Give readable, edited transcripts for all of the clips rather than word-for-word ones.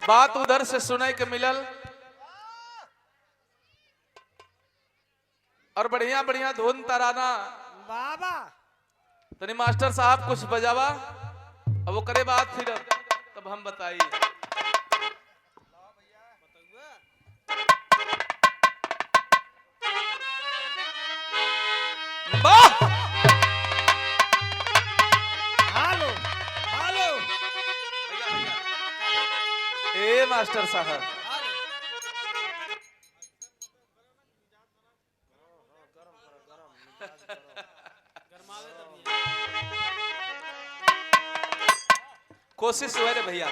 बात उधर से सुनाई के मिलल और बढ़िया बढ़िया धुन तराना बाबा तनी मास्टर साहब कुछ बजावा अब वो करे बात फिर तब हम बताइए। हेलो हेलो ए मास्टर साहब कोशिश हुआ रे भैया।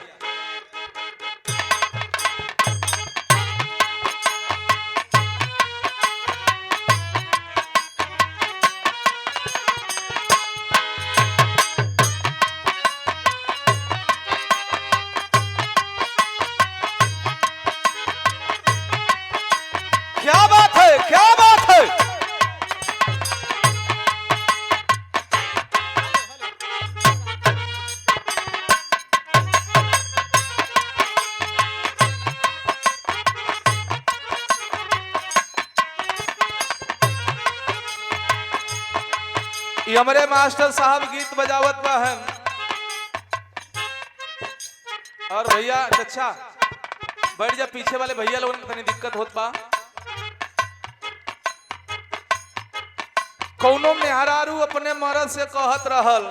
क्या बात है, क्या बात है। ये हमारे मास्टर साहब गीत बजावत बा है और भैया अच्छा बैठ जा, पीछे वाले भैया लोगन को तनी दिक्कत होत बा। कौनो मेहरारू अपने मर्द से कहत रहल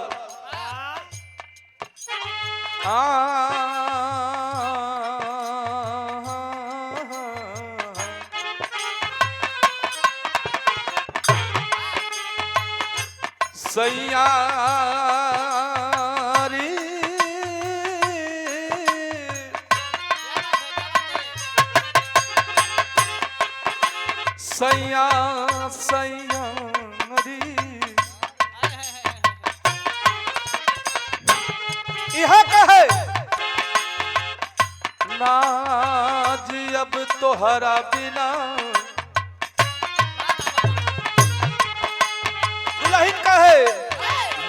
सैयारी सैया सैयारी यह कहे नाज अब तोहरा बिना दुल्हन कहे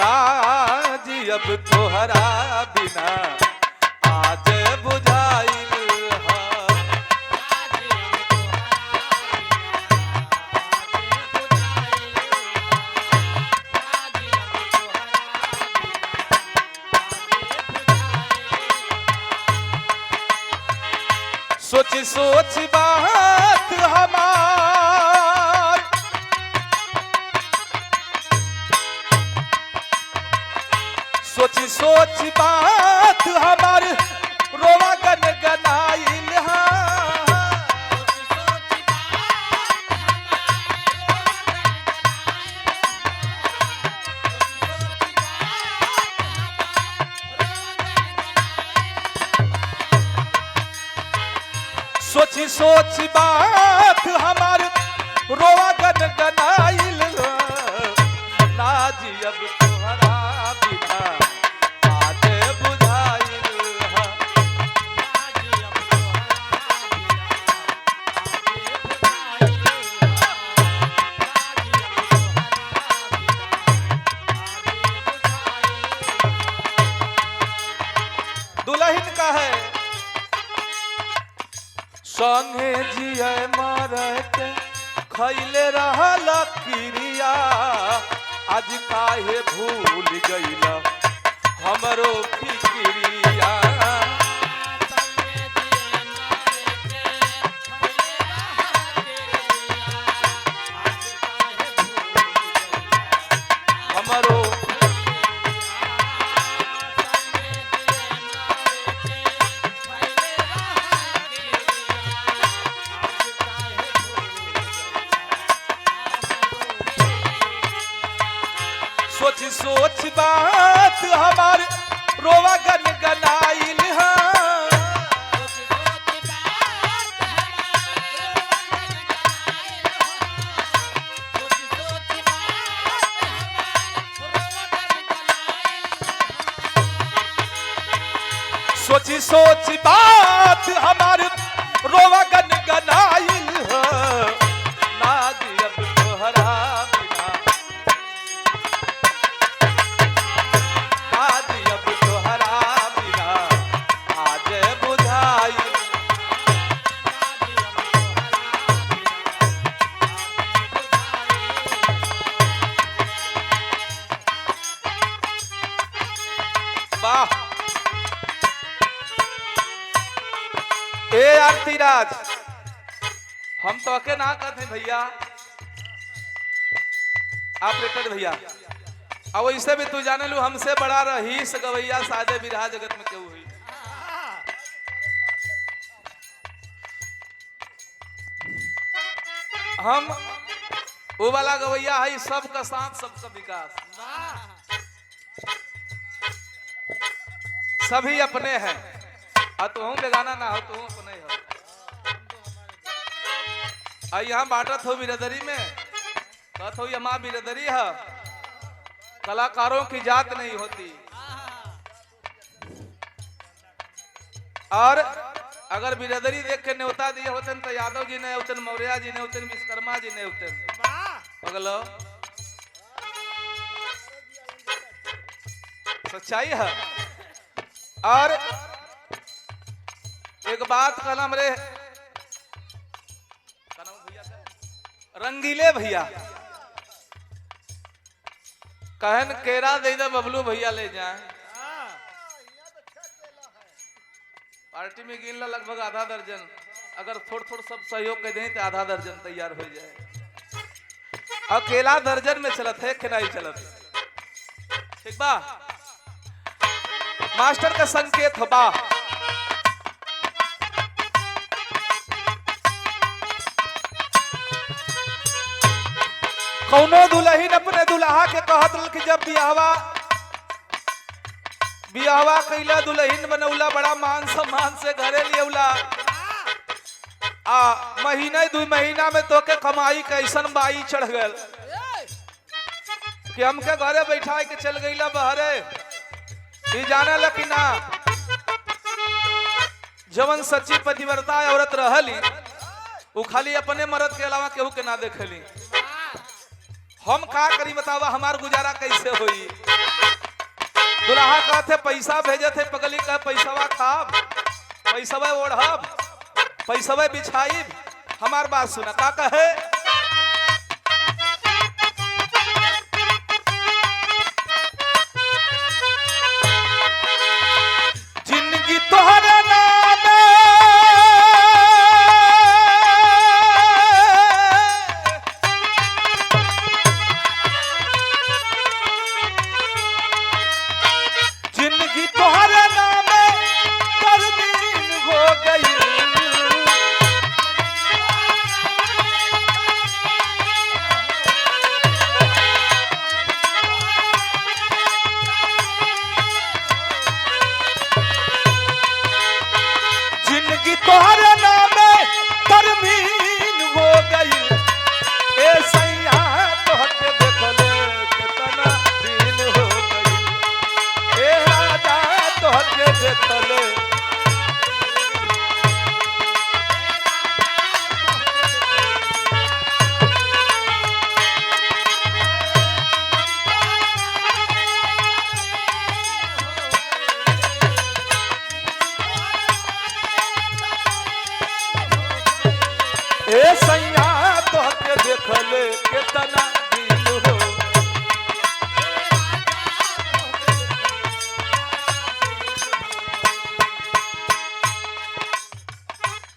नाजी अब तोहरा बिना आज बुझाइल हा। सोच सोच बात हमार सोच सोच बात हमार रोवा गन गनाइल हा। सोच सोच बात हमार रोवा गन गनाइल हा। नाजी अब तोहरा बिना आज बुझाइल हा। दुल्हन का है संगे जिए मरे के खैले रहल क्रिया आज काहे भूल गइल हमरो फिक्रिया। हमरो सोच सोच बात हमार रोवा गन गनाइल हा। सोच सोच बात हमार रोवा गन गनाइल हा। नाजी अब तोहरा बिना आज अब तोहरा बिना आज बुझाइल ए आरती राज, हम तो अके ना कहते भैया, ऑपरेटर भैया। अब वैसे भी तू जाने लू हमसे बड़ा रहीस गवैया सादे बिरहा जगत में क्यों हुई। हम वो वाला गवैया है, सबका साथ सबका विकास, सभी अपने हैं। और तुम बेगाना ना हो, तुम अपने हो। यहाँ बांटत हो बिरादरी में, कहत हो यहाँ बिरादरी है, कलाकारों की जात नहीं होती। और अगर बिरादरी देख के न्योता दिए होते तो यादव जी ने होते, मौर्य जी ने होते, विश्वकर्मा जी ने होते। अगलो सच्चाई है। और एक बात कहना रे रंगीले भैया, कहन केरा दे दे बबलू भैया ले जाए। पार्टी में गिन ला लगभग आधा दर्जन, अगर थोड़ थोड़ सब सहयोग कर दें तो आधा दर्जन तैयार हो जाए। अकेला दर्जन में चलत है कि नहीं चलत, ठीक बा। मास्टर का संकेत बा, कौनो दुल्हन अपने दुल्हा के कहत कि जब बियाहवा कैला दुल्हन बनौला, बड़ा मान सम्मान से घरे लियौला, महीने 2 महीना में तो के कमाई कैसन बाई चढ़ गल कि हमके घरे बैठा के चल गईला बहरे। ये जाने ला कि ना, जवन सच्ची पतिव्रता औरत रहली वो खाली अपने मर्द के अलावा केहू के ना देखली। हम का करी बतावा, हमार गुजारा कैसे होई। दुल्हा कहते पैसा भेजे थे, पगली कह पैसावा खाब, पैसावा ओढ़ब, पैसावा बिछाइब। हमार बात सुना का कहे, जिंदगी तोहरे नाम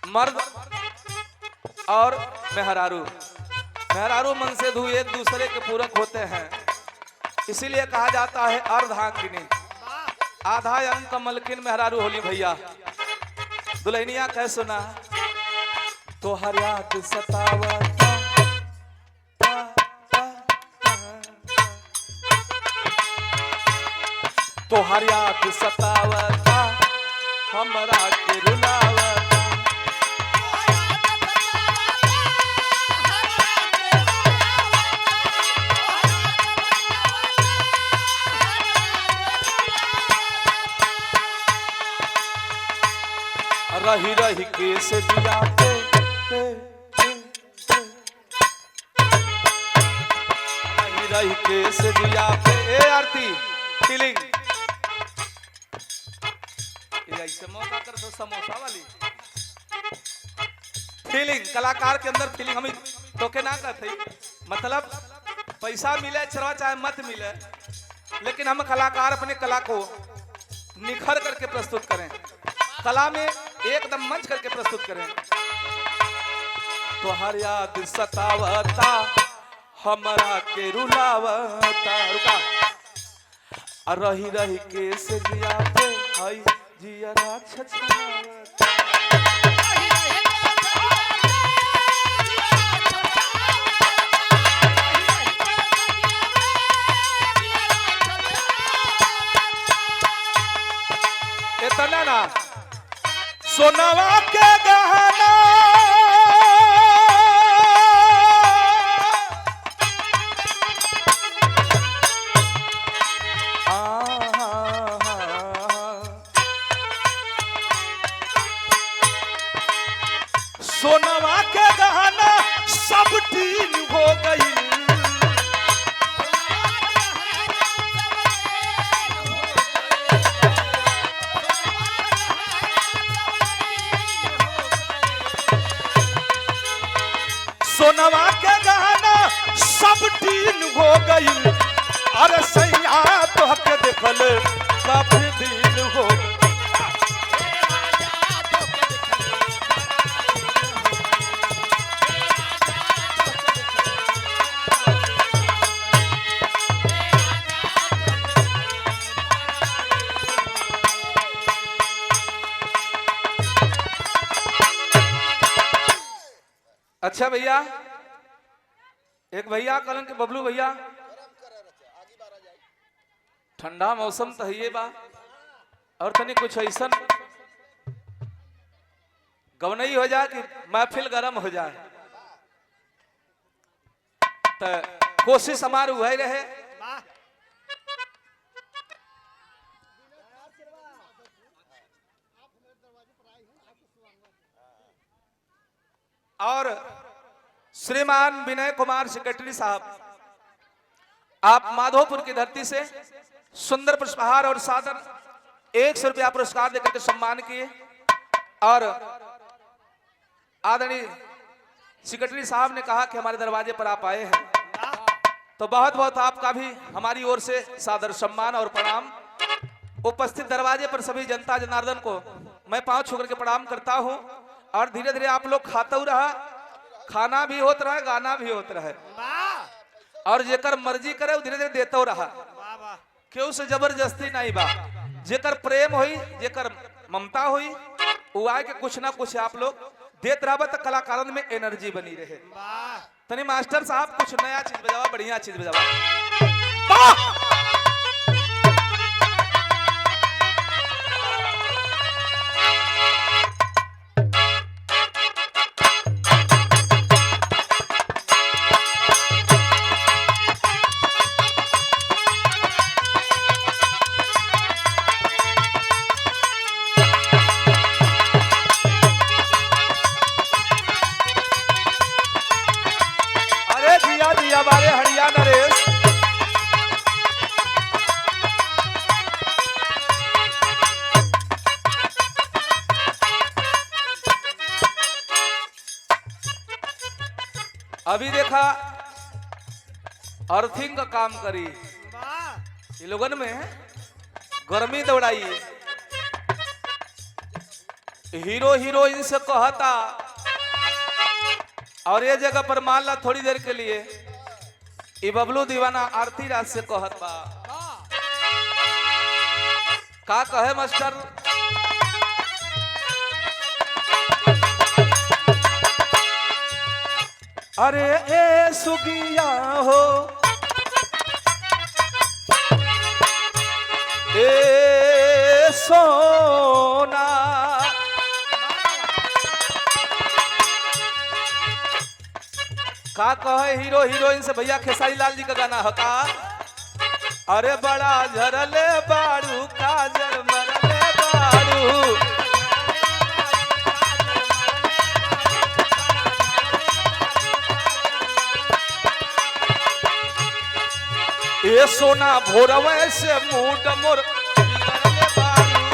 मर्द और मेहरारू मन से धू एक दूसरे के पूरक होते हैं, इसीलिए कहा जाता है अर्धांगिनी। आधा अंग का मलकिन मेहरारू होली भैया। दुल्हनिया कह सुना, तो हर याद सतावता, तो हर याद सतावता, हमरा के रुलावता। रही रही के से दिया पे, रही रही के से दिया पे। ए आरती फीलिंग ऐसे मौका कर दो, समोसा वाली फीलिंग, कलाकार के अंदर फीलिंग हम तो के ना कहते। मतलब पैसा मिले चरवा चाहे मत मिले, लेकिन हम कलाकार अपने कला को निखर करके प्रस्तुत करें। कला में एकदम मंच करके प्रस्तुत करें। तोहर याद सतावता हमरा के रुलावता रुका रही रही के से जिया पे हई जियरा छछनावता इतना ना सोनवा के गहना सोनवा के गहना सब टीन हो गई सोनवा के गहना सब टीन हो गई अरे सैया तोहके देखल काफी दिन हो अच्छा भैया एक भैया कहलन के बबलू भैया ठंडा मौसम तो है बा और तनी कुछ ऐसा गवनई हो जाए कि महफिल गरम हो जाए तो कोशिश हमारी वही रहे और श्रीमान विनय कुमार सेक्रेटरी साहब आप माधोपुर की धरती से सुंदर पुष्पहार और सादर 100 रुपया पुरस्कार देकर के सम्मान किए और आदरणीय सेक्रेटरी साहब ने कहा कि हमारे दरवाजे पर आप आए हैं तो बहुत बहुत आपका भी हमारी ओर से सादर सम्मान और प्रणाम। उपस्थित दरवाजे पर सभी जनता जनार्दन को मैं पांव छू करके प्रणाम करता हूं और धीरे धीरे आप लोग खाते रहा खाना भी होता रहे गाना भी होता रहे और जेकर मर्जी करे धीरे धीरे देते रहा क्यों से जबरदस्ती नहीं बा जेकर प्रेम हुई जेकर ममता हुई वो आए के कुछ ना कुछ आप लोग देते रहा तो कलाकारन में एनर्जी बनी रहे। तनी मास्टर साहब कुछ नया चीज बजावा बढ़िया चीज बजावा। हमारे हरियाणा नरेश अभी देखा अर्थिंग का काम करी ये लोगन में गर्मी दौड़ाई हीरो हीरोइन से कहता और ये जगह पर मान ला थोड़ी देर के लिए ये बबलू दीवाना आरती राज से कहत बा का कहे मास्टर अरे ए सुगिया हो ए सोना का कहे हीरो हीरोइन से भैया खेसारी लाल जी का गाना होता अरे बड़ा झरले बाड़ू काजर मरले बाड़ू ये सोना भोरवे से मूड मोर बिगड़ले बाड़ू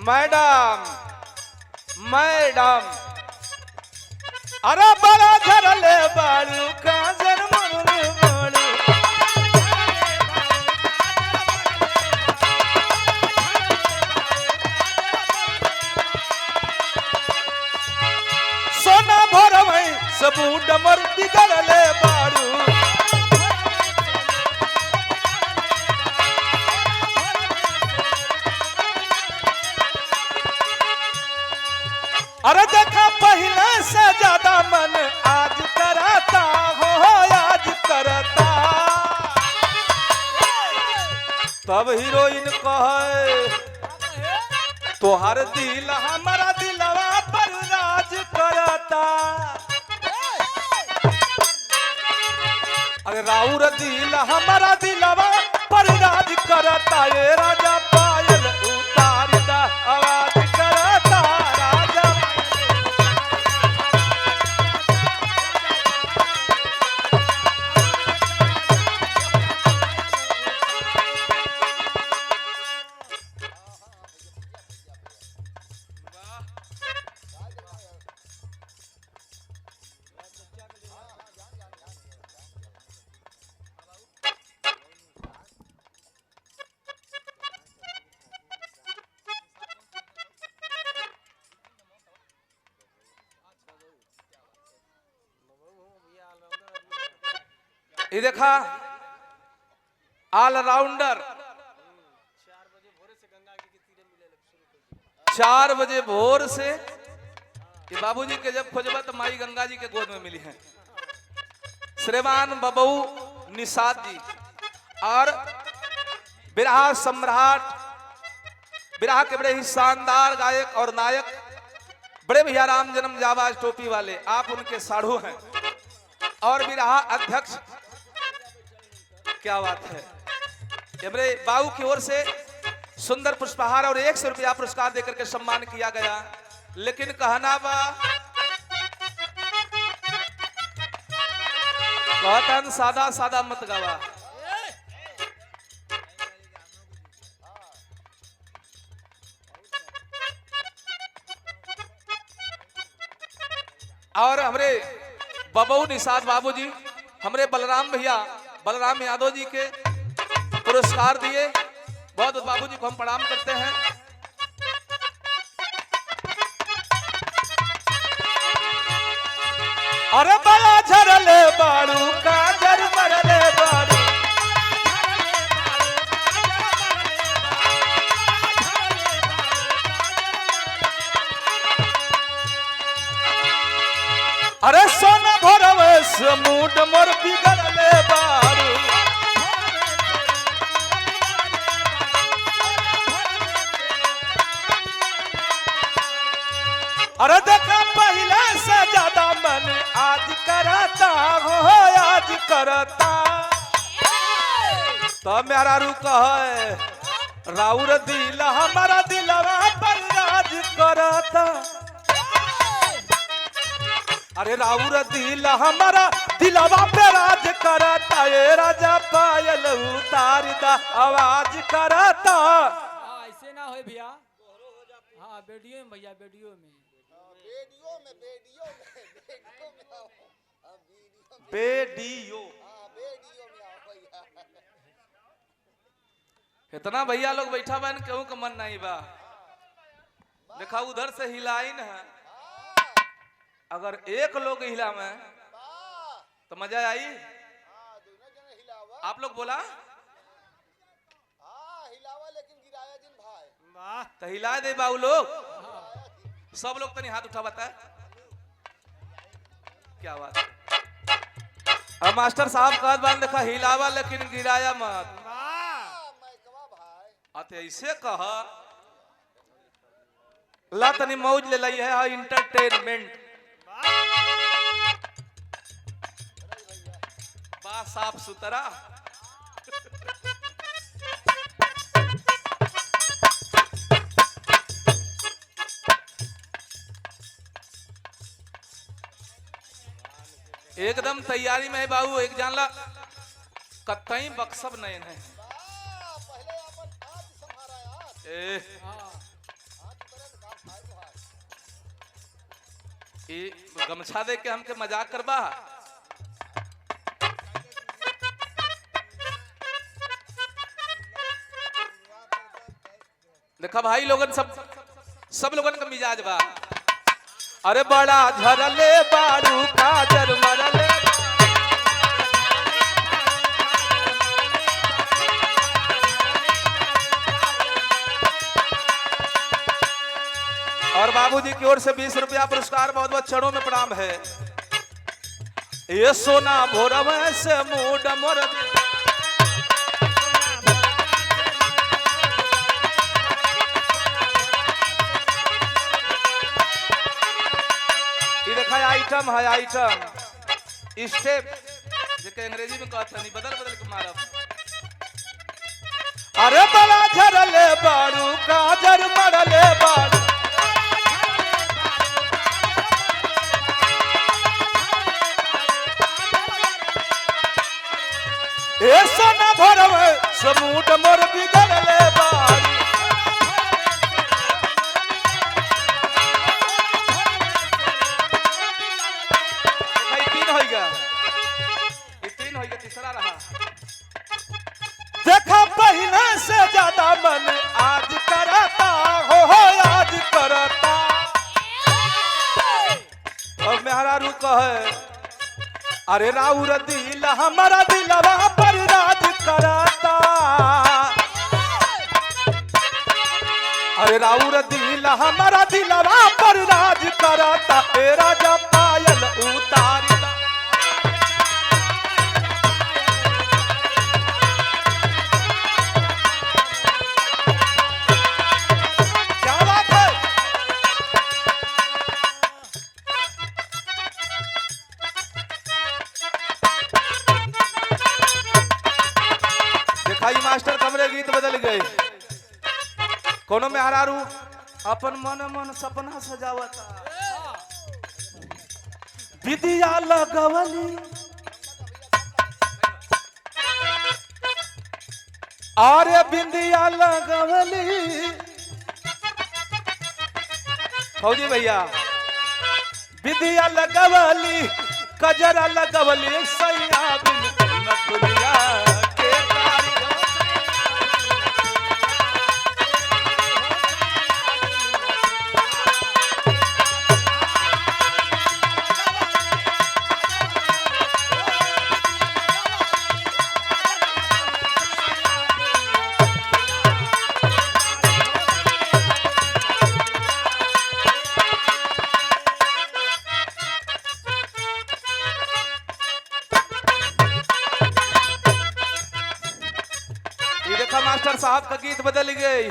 मैडम मैडम अरे बड़ा झरले बाड़ू काजर मरले बाड़ू सोना भरवई सबू डमर बिगड़ले बाड़ू अरे देखा पहले से ज्यादा मन आज करता हो आज करता तब हीरोइन कहे तोहर दिल हमारा दिलवा पर राज करता अरे राउर दिल हमारा दिलवा पर राज करता ये राजा पायल उतार दा आवाज करता राजा ये देखा ऑलराउंडर 4 बजे भोर से कि बाबूजी के जब खोजबा तो माई गंगा जी के गोद में मिली है श्रीमान बबू निषाद जी और बिरहा सम्राट बिरहा के बड़े ही शानदार गायक और नायक बड़े भैया राम जन्म जाबाज टोपी वाले आप उनके साढ़ू हैं और बिरहा अध्यक्ष क्या बात है मेरे बाबू की ओर से सुंदर पुष्पहार और 100 रुपया पुरस्कार देकर के सम्मान किया गया लेकिन कहना बा कहतन सादा सादा मत गावा और हमरे बबू निषाद बाबूजी हमरे बलराम भैया बलराम यादव जी के पुरस्कार दिए बहुत बाबूजी को हम प्रणाम करते हैं अरे बड़ा झरले बाड़ू काजर मरले बाड़ू अरे सोना भरवे समूड मोर बिगड़ले बाड़ू अरे देखा पहले से ज्यादा मन आज करता हो आज करता तो मेरा रू कहे राउर दिल हमारा दिलवा पर राज करता अरे राउर दिल हमारा दिलवा पे राज करता ये राजा पायल उतार दा आवाज करता ऐसे ना हो भैया हाँ वीडियो में भैया वीडियो में बेडियो इतना भैया लोग बैठा बन केहू का मन नहीं बा देखा उधर से हिलाई न है अगर एक लोग हिला में तो मजा आई आप लोग बोला तो हिला दे बाबू लोग सब लोग तनी हाथ उठा बता क्या बात अब मास्टर साहब कहत बान देखा हिलावा लेकिन गिराया मत अते ऐसे कह ला तनी मौज ले लई है इंटरटेनमेंट बा साफ सुथरा एकदम तैयारी में है बाबू एक जानला कतई बक्सब नहीं है ये गमछा दे के हमके मजाक करबा। देखा भाई लोगन सब लोगन का मिजाज बा। अरे बड़ा झरले बारू काजर मरले, और बाबूजी की ओर से 20 रुपया पुरस्कार, बहुत बहुत चरणों में प्रणाम है। ये सोना भोरव से मूड मोर, ये देखा आइटम है, आइटम स्टेप जेके अंग्रेजी में कहते नहीं, बदल बदल के मारब। अरे बड़ा झरले बारू काजर मरले बारू, ए सोना भरव समूट मोर बिगड़ले बारी। तीन होइगा, तीसरा रहा। देखा पहले से ज्यादा मन आज करता हो आज करता। और मेहरारू कहे अरे राउर दिल हमारा दिलवा पर राज करता। अरे राउर दिल हमारा दिलवा पर राज करता। ए राजा पायल उतारी क्या बात है। दिखाई मास्टर कमरे गीत बदल गए। कोनो में हरारू अपन मन सपना सजावता। विदिया लगवली अरे बिंदिया लगवली। फौजी भैया विदिया लगवली, कजरा लगवली, सैया बिन नकुलिया के मास्टर साहब का गीत बदल गई।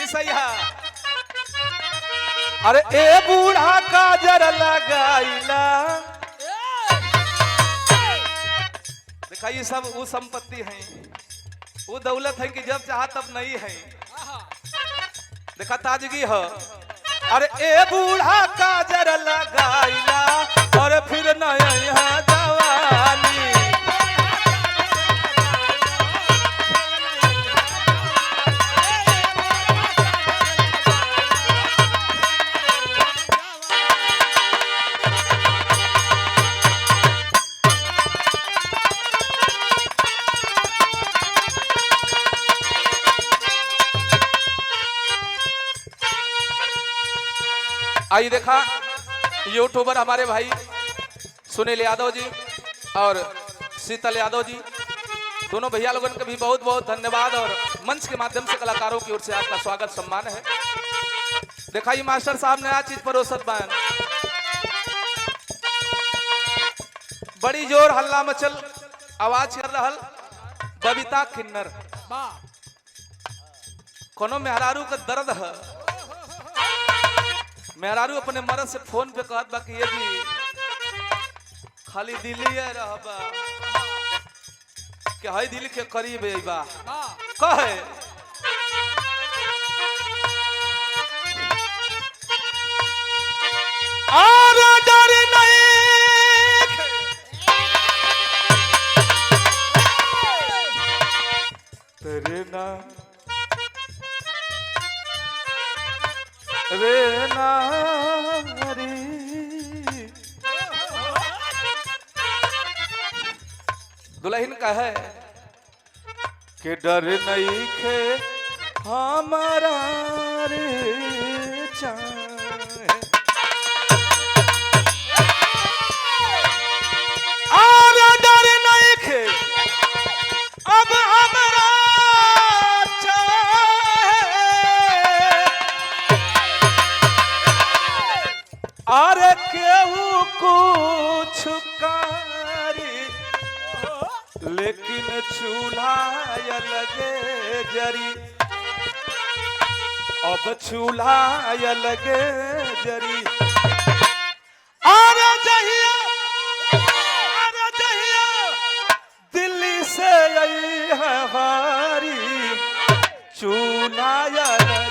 सही। अरे ए बूढ़ा काजर लगाइला। देखा ये सब वो संपत्ति है, वो दौलत है कि जब चाहा तब नहीं है। देखा ताजगी है। अरे ए बूढ़ा काजर लगाइला और फिर नया जवानी। आई देखा यूट्यूबर हमारे भाई सुनील यादव जी और शीतल यादव जी, दोनों भैया लोगों का भी बहुत बहुत धन्यवाद। और मंच के माध्यम से कलाकारों की ओर से आपका स्वागत सम्मान है। देखा ये मास्टर साहब नया चीज परोसत बयान, बड़ी जोर हल्ला मचल आवाज कर रहा बबीता किन्नर। कोनो मेहरारू का दर्द है। मेहरारू अपने मर्द से फोन पे कहत बा कि ये जी खाली दिल्ली है रहबा कि हई दिल के करीब है बा कहे। और डर नहीं तेरे नाम रे नारी दुल्हन का है कि डर नहीं खे हमारा रे चाहे और डर नहीं खे अब हमारा चाहे और केहू कुछ कारी लेकिन चूल्हा लगे जरी अब चूल्हा लगे जरी अरे जहिया दिल्ली से आई है हारी चूल्हा लगे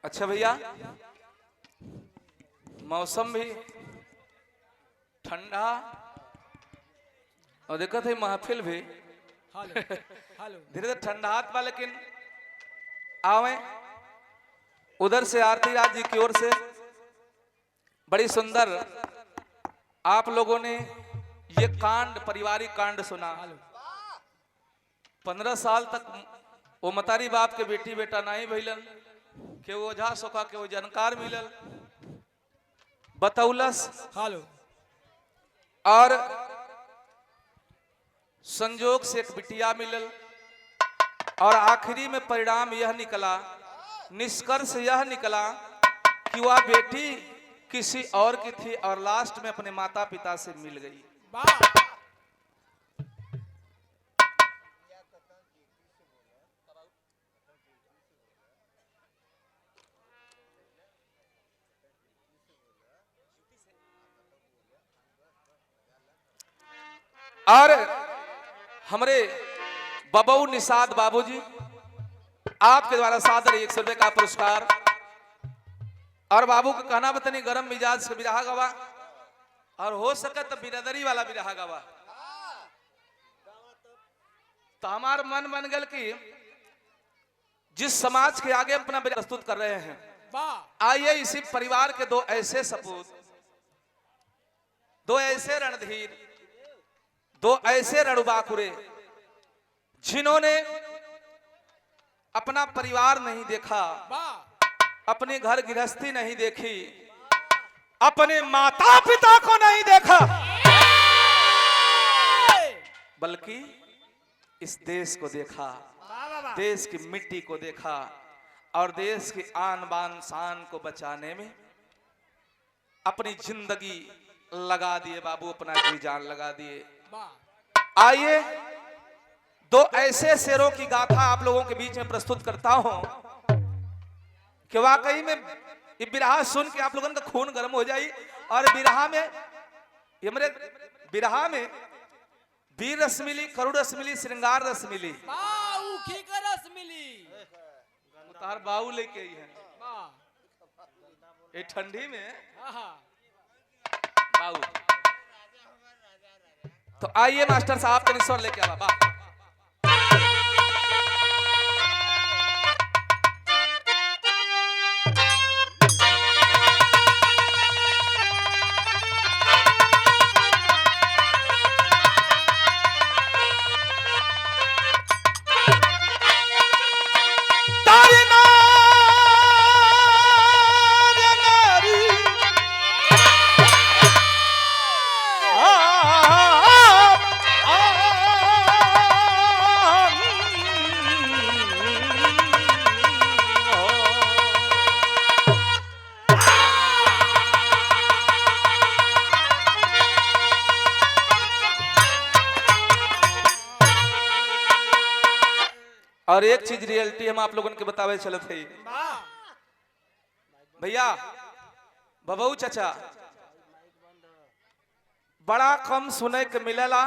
अच्छा भैया मौसम भी ठंडा और देखो थे महफिल भी हेलो हेलो धीरे धीरे ठंडात बा लेकिन आवे उधर से आरती राज जी की ओर से बड़ी सुंदर आप लोगों ने ये कांड पारिवारिक कांड सुना। 15 साल तक वो मतारी बाप के बेटी बेटा नहीं भइलन के वो ओझा सोखा के वो जानकार मिलल बतौलस हेलो और संजोग से एक बिटिया मिलल और आखिरी में परिणाम यह निकला निष्कर्ष यह निकला कि वह बेटी किसी और की थी और लास्ट में अपने माता पिता से मिल गई। वाह और हमारे बबू निषाद बाबूजी आपके द्वारा सादर 100 रुपए का पुरस्कार और बाबू का कहना बतनी गरम मिजाज से बिरहा गवा और हो सके तो बिरादरी वाला बिरहा गवा तो हमार मन बन गल कि जिस समाज के आगे अपना प्रस्तुत कर रहे हैं वाह आइए इसी परिवार के दो ऐसे सपूत दो ऐसे रणधीर दो ऐसे रणबाकुरे जिन्होंने अपना परिवार नहीं देखा वाह अपने घर गृहस्थी नहीं देखी अपने माता पिता को नहीं देखा बल्कि इस देश को देखा देश की मिट्टी को देखा और देश की आन बान शान को बचाने में अपनी जिंदगी लगा दिए बाबू अपना जी जान लगा दिए। वाह आइए दो ऐसे शेरों की गाथा आप लोगों के बीच में प्रस्तुत करता हूं कि वाकई में ये बिरहा सुन के आप लोगों का खून गर्म हो जाए और बिरहा में ये मेरे बिरहा में वीर रस मिली करुण रस मिली श्रृंगार रस मिली वाह ऊखी का रस मिली तार बाऊ लेके आई है वाह ये ठंडी में आहा बाऊ। तो आइए मास्टर साहब के स्वर लेके आवा बा और एक चीज रियलिटी हम आप लोगों के बतावे चले थे भैया बबू चाचा बड़ा कम सुने के मिलेला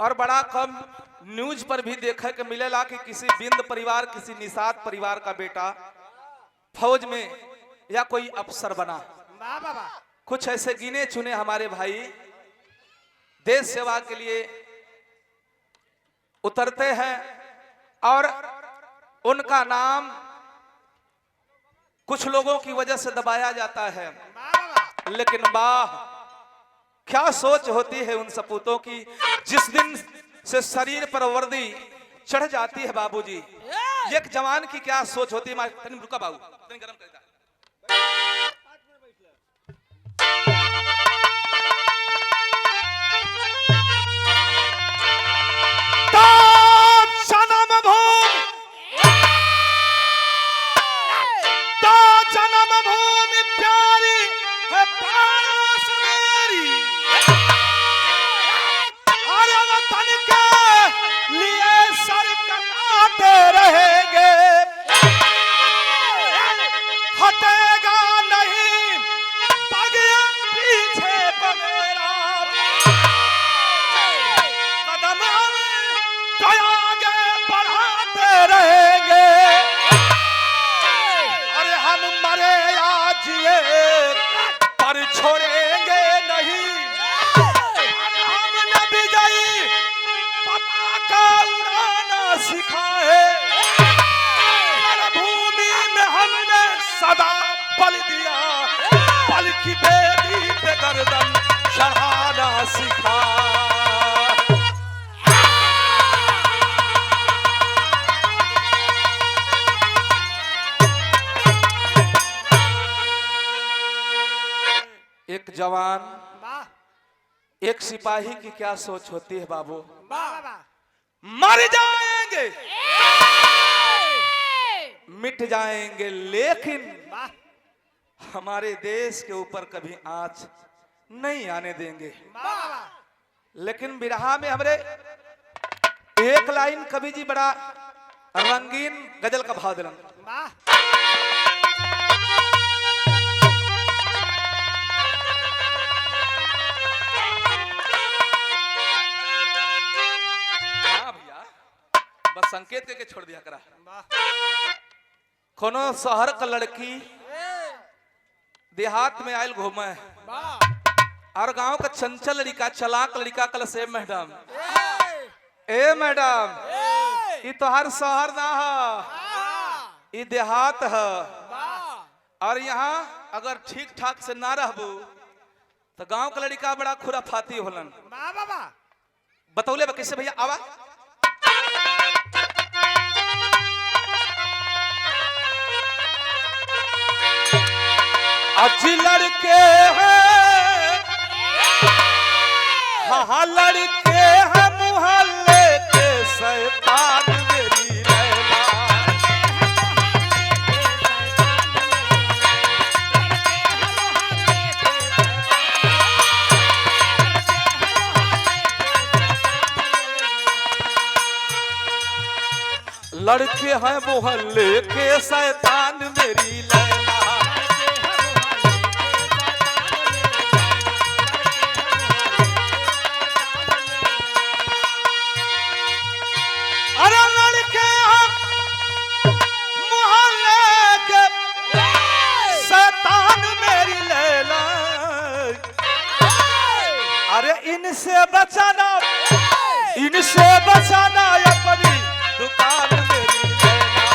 और बड़ा कम न्यूज पर भी देखे के मिलेला कि किसी बिंद परिवार किसी निषाद परिवार का बेटा फौज में या कोई अफसर बना। वाह बाबा। कुछ ऐसे गिने चुने हमारे भाई देश सेवा के लिए उतरते हैं और उनका नाम कुछ लोगों की वजह से दबाया जाता है। लेकिन वाह क्या सोच होती है उन सपूतों की, जिस दिन से शरीर पर वर्दी चढ़ जाती है बाबूजी, एक जवान की क्या सोच होती है। तनी रुका बाबू, तनी गरम कर दे। छोड़ेंगे नहीं हम न विजयी पताका उड़ाना सिखाए। भूमि में हमने सदा बल दिया, बल की बेदी पे गर्दन चढ़ाना सिखा। एक जवान एक सिपाही की क्या सोच होती है बाबू। मर जाएंगे मिट जाएंगे लेकिन हमारे देश के ऊपर कभी आंच नहीं आने देंगे। लेकिन बिरहा में हमरे एक लाइन कवि जी बड़ा रंगीन गजल का भाव दिलन। बस संकेत करके छोड़ दिया करा। कोनो शहर का लड़की देहात में आयल घूमे और गांव का चंचल लड़का चलाक लड़का कल से मैडम ए मैडम ये तो हर शहर ना है, ये देहात है और यहाँ अगर ठीक ठाक से ना रहबू तो गांव का लड़का बड़ा खुराफाती होलन। बतौले कैसे भैया आवा। अच्छी लड़के हैं हाँ लड़के हैं मुहल्ले के शैतान मेरी लैला। लड़के हैं मुहल्ले के शैतान मेरी लैला। इनसे बचाना अपनी दुकान मेरी लैला।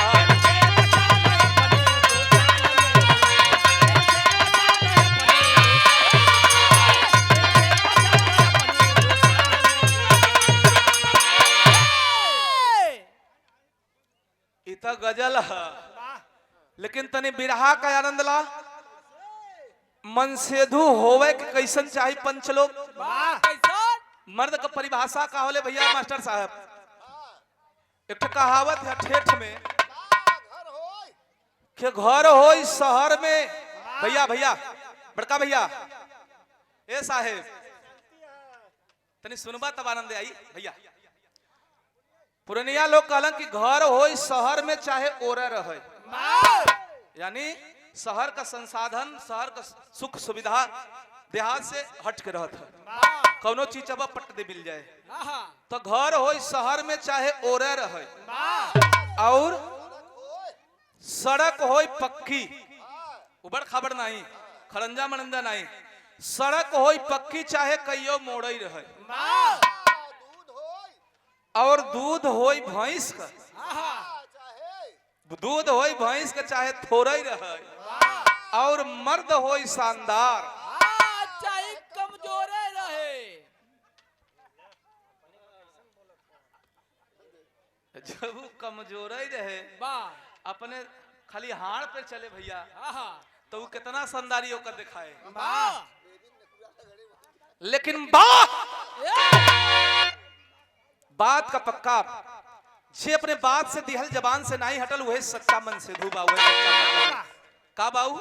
इतना गजल है लेकिन तनी बिरहा का आनंद ला। मन सेधु होवे के कैसन चाही पंच लोग। मर्द का परिभाषा का होले भैया मास्टर साहब। एक कहावत है ठेठ में कि घर हो शहर में। भैया भैया बड़का भैया ए साहेब तनी सुनबा तब आनंद आई भैया। पुरनिया लोग कहलन कि घर हो शहर में चाहे ओरे रहे, यानी शहर का संसाधन शहर का सुख सुविधा देहात से हट के रहता है। कौनो चीज अब पट दे मिल जाए तो घर हो शहर में चाहे ओरे रहे और सड़क होई पक्की, उबड़ खाबड़ नहीं, खड़ंजा मनंजा नहीं, सड़क होई पक्की चाहे कईयो मोड़ई रहे, और दूध होई भैंस का, दूध होई भैंस का चाहे थोड़ई रहे, और मर्द होई शानदार चाहे कमजोरे रहे। जब वो कमजोर ही रहे अपने खाली हाड़ पे चले भैया, तो वो कितना शानदारी होकर दिखाए। लेकिन बात का पक्का, जे अपने बात से दिहल जबान से नहीं हटल वही सच्चा मन से धूबा हुआ का बाऊ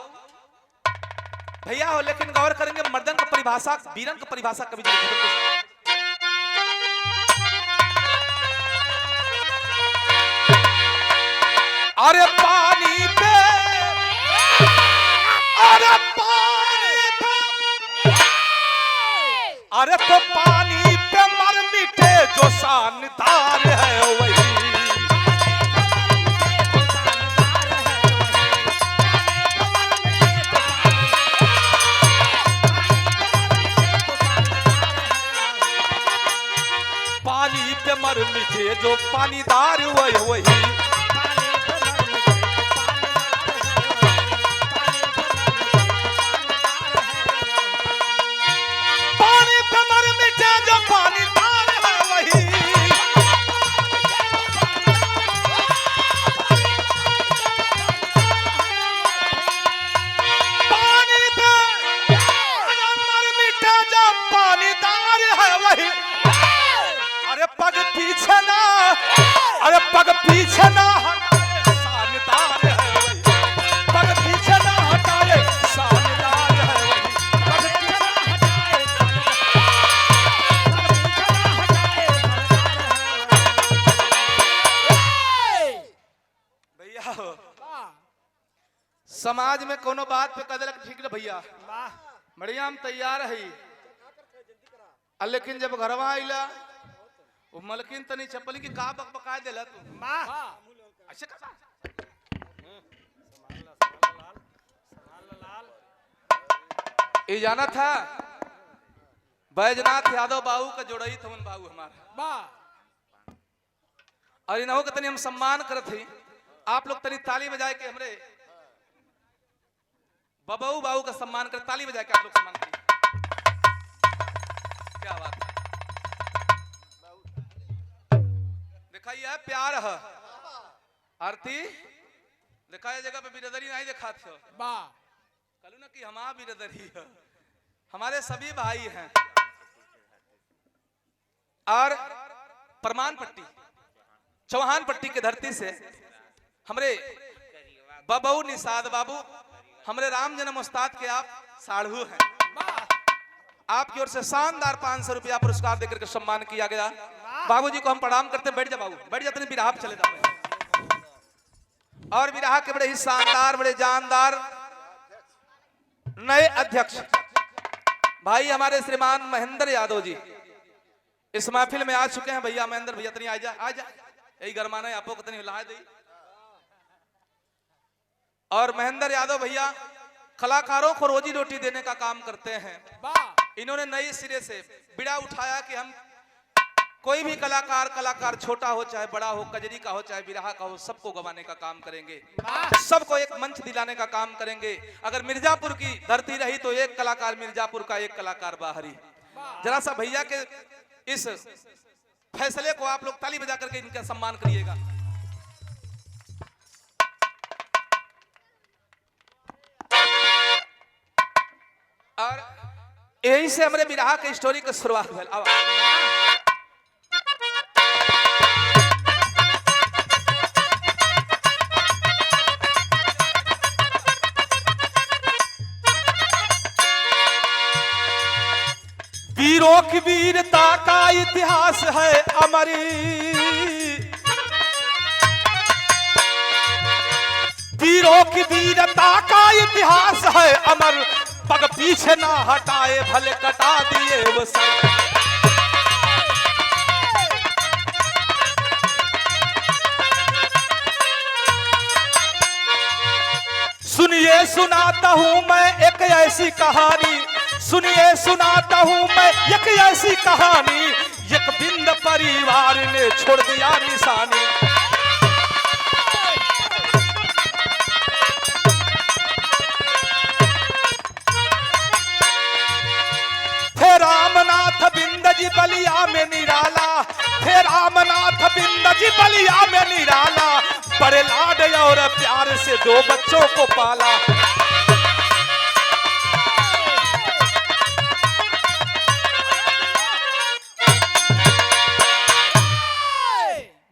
भैया हो। लेकिन गौर करेंगे मर्दन का परिभाषा, वीरन का परिभाषा कभी नहीं। अरे पानी पे, अरे पानी पे, अरे तो पानी पे मर मिटे जो शानदार है वही, पानी पे मर मिटे जो पानीदार वही, अरे पग पीछे ना हटाए शानदार है वही, पग पीछे ना हटाए शानदार है वही, पग पीछे ना हटाए भैया। समाज में कोनो बात पे कदर ठीक है भैया, बढ़िया हम तैयार है, लेकिन जब घरवा आइला वो मलकिन तनी चप्पली की का बकबकाए देला तू अच्छा का ये जाना था बैजनाथ यादव बाबू का जोड़ई थवन बाबू हमारा, और इन्हों का तनी हम सम्मान करत ही, आप लोग तनी ताली बजाए के हमरे बबू बाबू का सम्मान कर, ताली बजा के आप लोग सम्मान करिए। क्या बात है, दिखाई है प्यार है, आरती दिखाई जगह पे बिरदरी नहीं दिखा थे कलू ना कि हमारा बिरदरी है, हमारे सभी भाई हैं। और परमान पट्टी चौहान पट्टी की धरती से हमरे बबू निषाद बाबू, हमरे राम जन्म उस्ताद के आप साढ़ू हैं, आपकी ओर से शानदार 500 रुपया पुरस्कार देकर के सम्मान किया गया। बाबूजी को हम प्रणाम करते, बैठ जा बाबू, बैठ जाते हैं, बिरहा चले जाते। और बिरहा के बड़े ही शानदार, बड़े जानदार नए अध्यक्ष भाई हमारे श्रीमान महेंद्र यादव जी इस महफिल में आ चुके हैं। भैया महेंद्र भैया तनी आ जा यही गरमाना है आपको कितनी ला दी। और महेंद्र यादव भैया कलाकारों को रोजी रोटी देने का काम करते हैं। इन्होंने नई सिरे से बिड़ा उठाया कि हम कोई भी कलाकार छोटा हो चाहे बड़ा हो, कजरी का हो चाहे बिरहा का हो, सबको गवाने का काम करेंगे, सबको एक मंच दिलाने का काम करेंगे। अगर मिर्जापुर की धरती रही तो एक कलाकार मिर्जापुर का, एक कलाकार बाहरी। जरा सा भैया के इस फैसले को आप लोग ताली बजा करके इनका सम्मान करिएगा। और यही से हमारे बिरहा के स्टोरी की शुरुआत हुई। वीरों की वीरता का इतिहास है अमरी, वीरों की वीरता का इतिहास है अमर, पग पीछे ना हटाए भले कटा दिए वो सर। सुनिए सुनाता हूँ मैं एक ऐसी कहानी, सुनिए सुनाता हूँ मैं एक ऐसी कहानी, एक बिंद परिवार ने छोड़ दिया निशानी। थे रामनाथ बिंद जी बलिया में निराला, थे रामनाथ बिंद जी बलिया में निराला, बड़े लाड और प्यार से 2 बच्चों को पाला।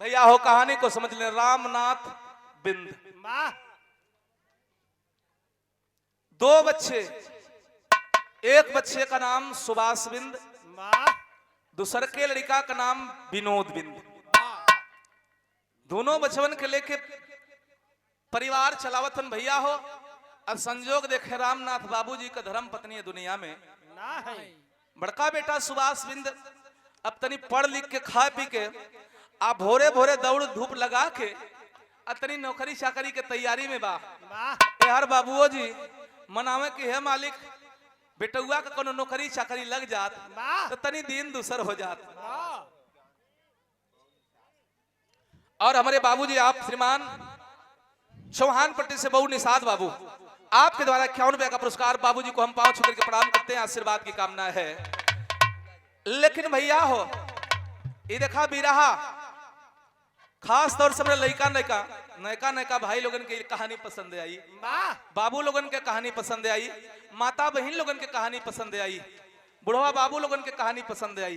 भैया हो कहानी को समझ ले। रामनाथ बिंद, 2 बच्चे, एक बच्चे का नाम सुभाष बिंद, दूसरे के लड़का का नाम विनोद बिंद। दोनों बचवन के लेके परिवार चलावतन भैया हो। अब संजोग देखे रामनाथ बाबूजी का धर्म पत्नी है दुनिया में ना है। बड़का बेटा सुभाष बिंद अब तनी पढ़ लिख के खा पी के आ भोरे भोरे दौड़ धूप लगा के अतनी नौकरी चाकरी के तैयारी में बा। यार बाबूओ जी मनावे कि हे मालिक बेटुआ का कोनो नौकरी चाकरी लग जात तो तनी दिन दूसर हो जात। और हमारे बाबूजी आप श्रीमान चौहान पट्टी से बहु निषाद बाबू, आपके द्वारा 51 रुपए का पुरस्कार बाबूजी को हम पांव छू करके प्रणाम करते हैं, आशीर्वाद की कामना है। लेकिन भैया हो ये देखा भी रहा खास तौर से मेरे लड़का नयका नयका भाई लोगन की कहानी पसंद आई, बाबू लोगन के कहानी पसंद आई, माता बहन लोगन के कहानी पसंद आई, बुढ़वा बाबू लोगन के कहानी पसंद आई।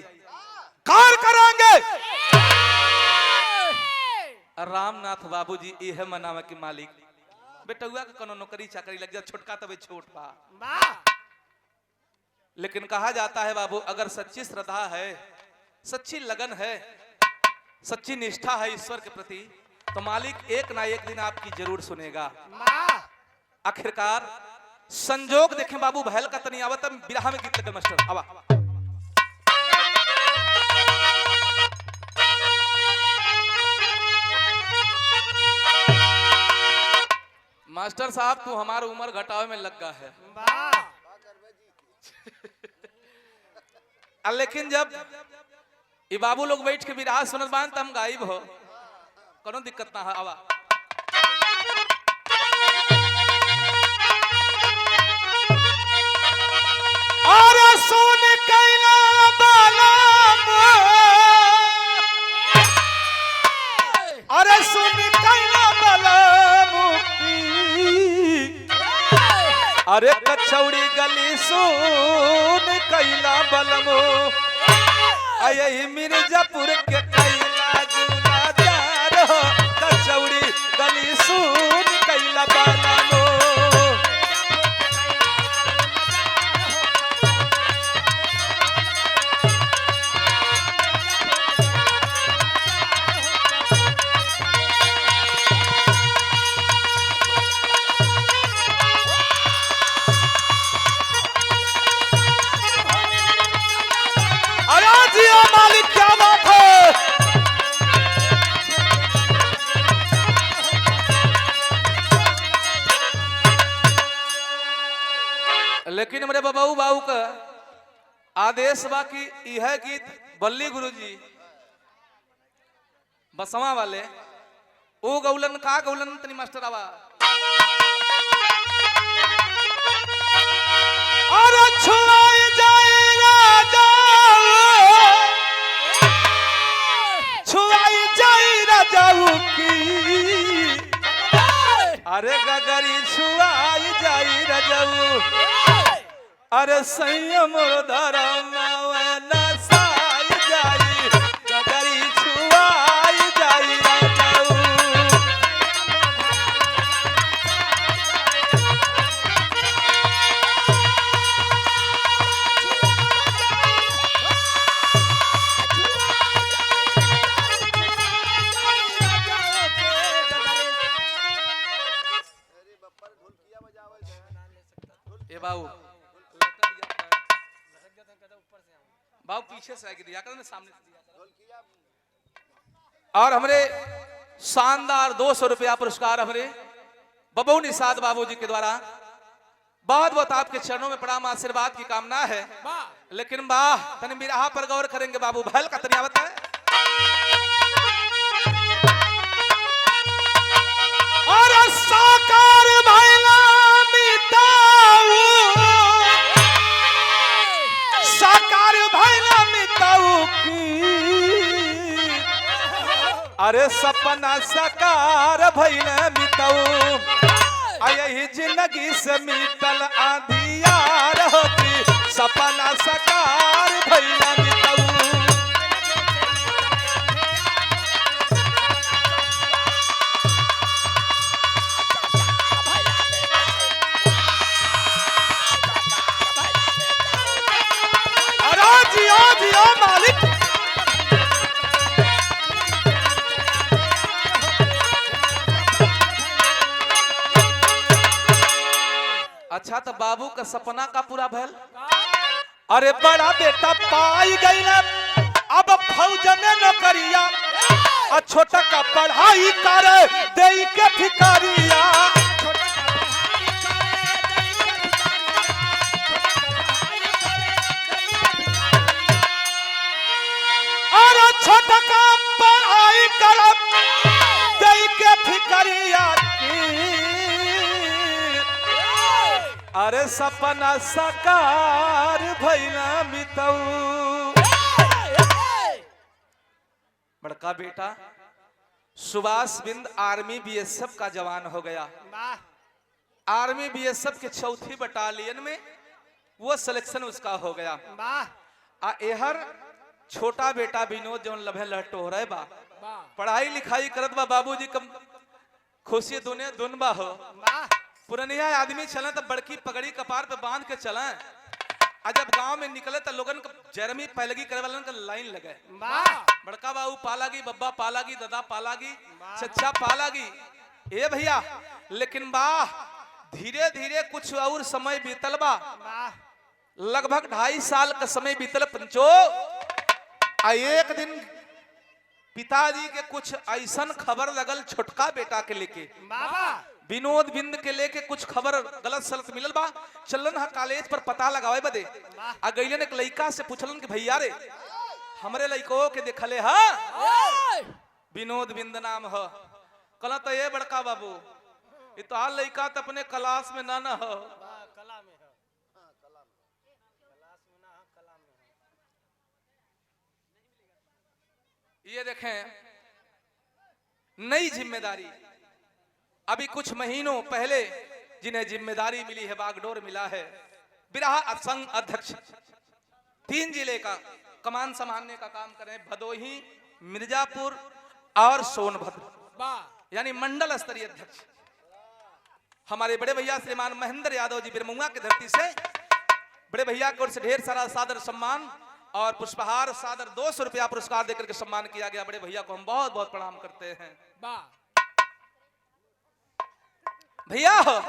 कार करेंगे रामनाथ बाबूजी यह मनावा कि मालिक बेटुआ का कोनो नौकरी चाकरी लग जा, छोटका तबे छोट बा। लेकिन कहा जाता है बाबू अगर सच्ची श्रद्धा है, सच्ची लगन है, सच्ची निष्ठा है ईश्वर के प्रति तो मालिक एक ना एक दिन आपकी जरूर सुनेगा। आखिरकार संजोग देखें बाबू भैल का तनी आवत बिरहा में गीत लगे मास्टर आवा। मास्टर साहब तू हमारी उम्र घटावे में लगा है। लेकिन जब ये बाबू लोग बैठ के बिरहा सुनत बान तो हम गायब हो, कोनो दिक्कत ना है आवा। अरे सुन कैला बालम, अरे सुन कैला बालम की, अरे कचौड़ी गली सुन कैला बलमो, यही मिर्जापुर के कैला गुनाजार हो, कचौड़ी गली सुन कैला बलमो। मालिक क्या बात है। लेकिन मेरे बाबू बाबू का आदेश बा कि यह गीत बल्ली गुरुजी बसवा वाले ओ गौलन का गौलन तनी मास्टर आवा। अरे छुआई जाए राजा, छुआई जाए राजाऊ की, अरे गगरी छुआई जाए राजाऊ, अरे संयम धर्म नसाई जाए, गगरी छुआई जाए राजाऊ। बाबू बाबू पीछे से आके दिया कर ना, सामने से दिया कर। और हमरे शानदार 200 रुपया पुरस्कार हमरे बबू निषाद बाबूजी के द्वारा बहुत बहुत आपके चरणों में प्रणाम आशीर्वाद की कामना है। लेकिन वाह तनि बिरहा पर गौर करेंगे बाबू भैल का तनियावत है। और साकार भैला मिताऊ, साकार भैला मिताऊ की, अरे सपना साकार भैला मिताऊ, यही जिंदगी से मिटल आधियार होती, सपना साकार भैया मिताऊ। अरे जियो जियो मालिक। अच्छा तो बाबू का सपना का पूरा भैल। अरे बड़ा बेटा पाई गई ना अब फौज में नौकरिया, और छोटा का पढ़ाई करे दे के भिखारिया। अरे छोटा का पढ़ाई करे दे के भिखारिया, अरे सपना साकार भैला मिताऊ। बड़का बेटा सुभाष बिंद आर्मी बीएसएफ का जवान हो गया। आर्मी बीएसएफ के 4थी बटालियन में वो सिलेक्शन उसका हो गया। एहर छोटा बेटा विनोद जौन लभे लटो रहे बा, पढ़ाई लिखाई करत बा, बाबूजी कम खुशी दुने दुन बा हो। पुरनिया आदमी चले तो बड़की पगड़ी कपार पे बांध के चले, और जब गांव में निकले तो लोगन को जरमी पैलगी करे वालन का लाइन लगे। बड़का बाबू पालागी, बब्बा पालागी, दादा पालागी, चचा पालागी, ए भैया। लेकिन वाह धीरे धीरे कुछ और समय बीतल बा, लगभग 2.5 साल का समय बीतल पंचो। एक दिन पिताजी के कुछ ऐसा खबर लगल छोटका बेटा के लेके, विनोद बिंद के लेके कुछ खबर गलत सलत मिलल बा। चलन हा कॉलेज पर पता लगावे बदे आ गइलन। एक लइका से पूछलन कि भैया रे हमरे लइको के देखले हा, विनोद बिंद नाम ह। कहला तो ये बड़का बाबू ये तो हाल लइका तो अपने क्लास में ना ह। ये देखें नई जिम्मेदारी, अभी कुछ महीनों पहले जिन्हें जिम्मेदारी मिली है, बागडोर मिला है, बिरहा संघ अध्यक्ष 3 जिले का कमान संभालने का काम कर रहे हैं। भदोही, मिर्जापुर और सोनभद्र, यानी मंडल स्तरीय अध्यक्ष हमारे बड़े भैया श्रीमान महेंद्र यादव जी बिरमुआ की धरती से बड़े भैया की ओर से ढेर सारा सादर सम्मान और पुष्पहार सादर 200 रुपया पुरस्कार देकर के सम्मान किया गया। बड़े भैया को हम बहुत बहुत प्रणाम करते हैं। भैया हो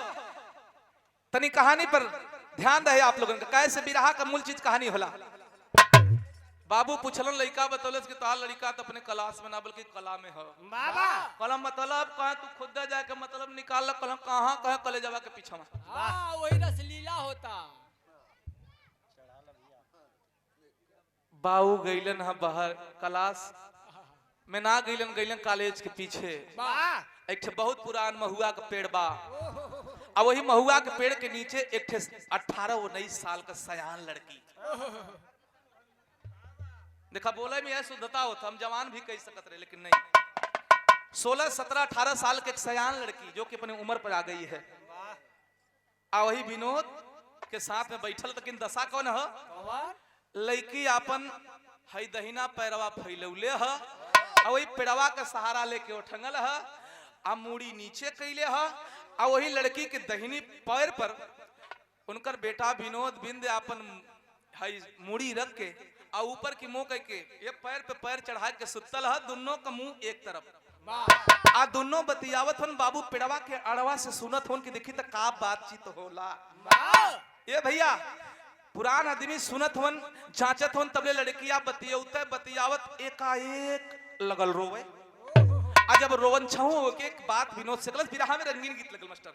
तनी कहानी पर ध्यान रहे आप लोगों का, कैसे बिरहा का मूल चीज कहानी होला। बाबू पूछलन लड़का बतौलस कि तोहार लड़का तो अपने क्लास में ना बल्कि कला में हो। कलम मतलब कहे तू खुद जाके मतलब निकाल कलम कहाँ कहे कलेजवा के पीछे में। वही रसलीला होता। बाऊ गइलन हा बाहर क्लास में ना गइलन, गइलन कॉलेज के पीछे। एक बहुत पुरान महुआ का पेड़ बा, और वही महुआ के पेड़ के नीचे एक 18-19 साल का सयान लड़की। देखा बोले में यह शुद्धता होता, हम जवान भी कह सकते रहे लेकिन नहीं। 16, 17, 18 साल के एक सयान लड़की जो कि अपनी उम्र पर आ गई है। आ वही विनोद के साथ में बैठल, लेकिन दशा कौन है, लड़की अपन हई दहिना पैरवा फैलौले है, और वही पेड़वा का सहारा लेके उठंगल है, आ मूड़ी नीचे कैले है, और वही लड़की के दहिनी पैर पर उनकर बेटा विनोद बिंद अपन हई मूड़ी रख के और ऊपर की मुंह करके ये पैर पे पैर चढ़ा के सुतल है, दोनों का मुंह एक तरफ। आ दोनों बतियावत हन, बाबू पेड़वा के अड़वा से सुनत होन कि देखी तो का बातचीत होला। ये भैया पुरान आदमी सुनत होन, जांचत होन, तबले लड़कियां बतियावत एकाएक लगल रोवे। आज जब रोवन छऊ के एक बात विनोद से गलत बिरहा में रंगीन गीत लगल मास्टर।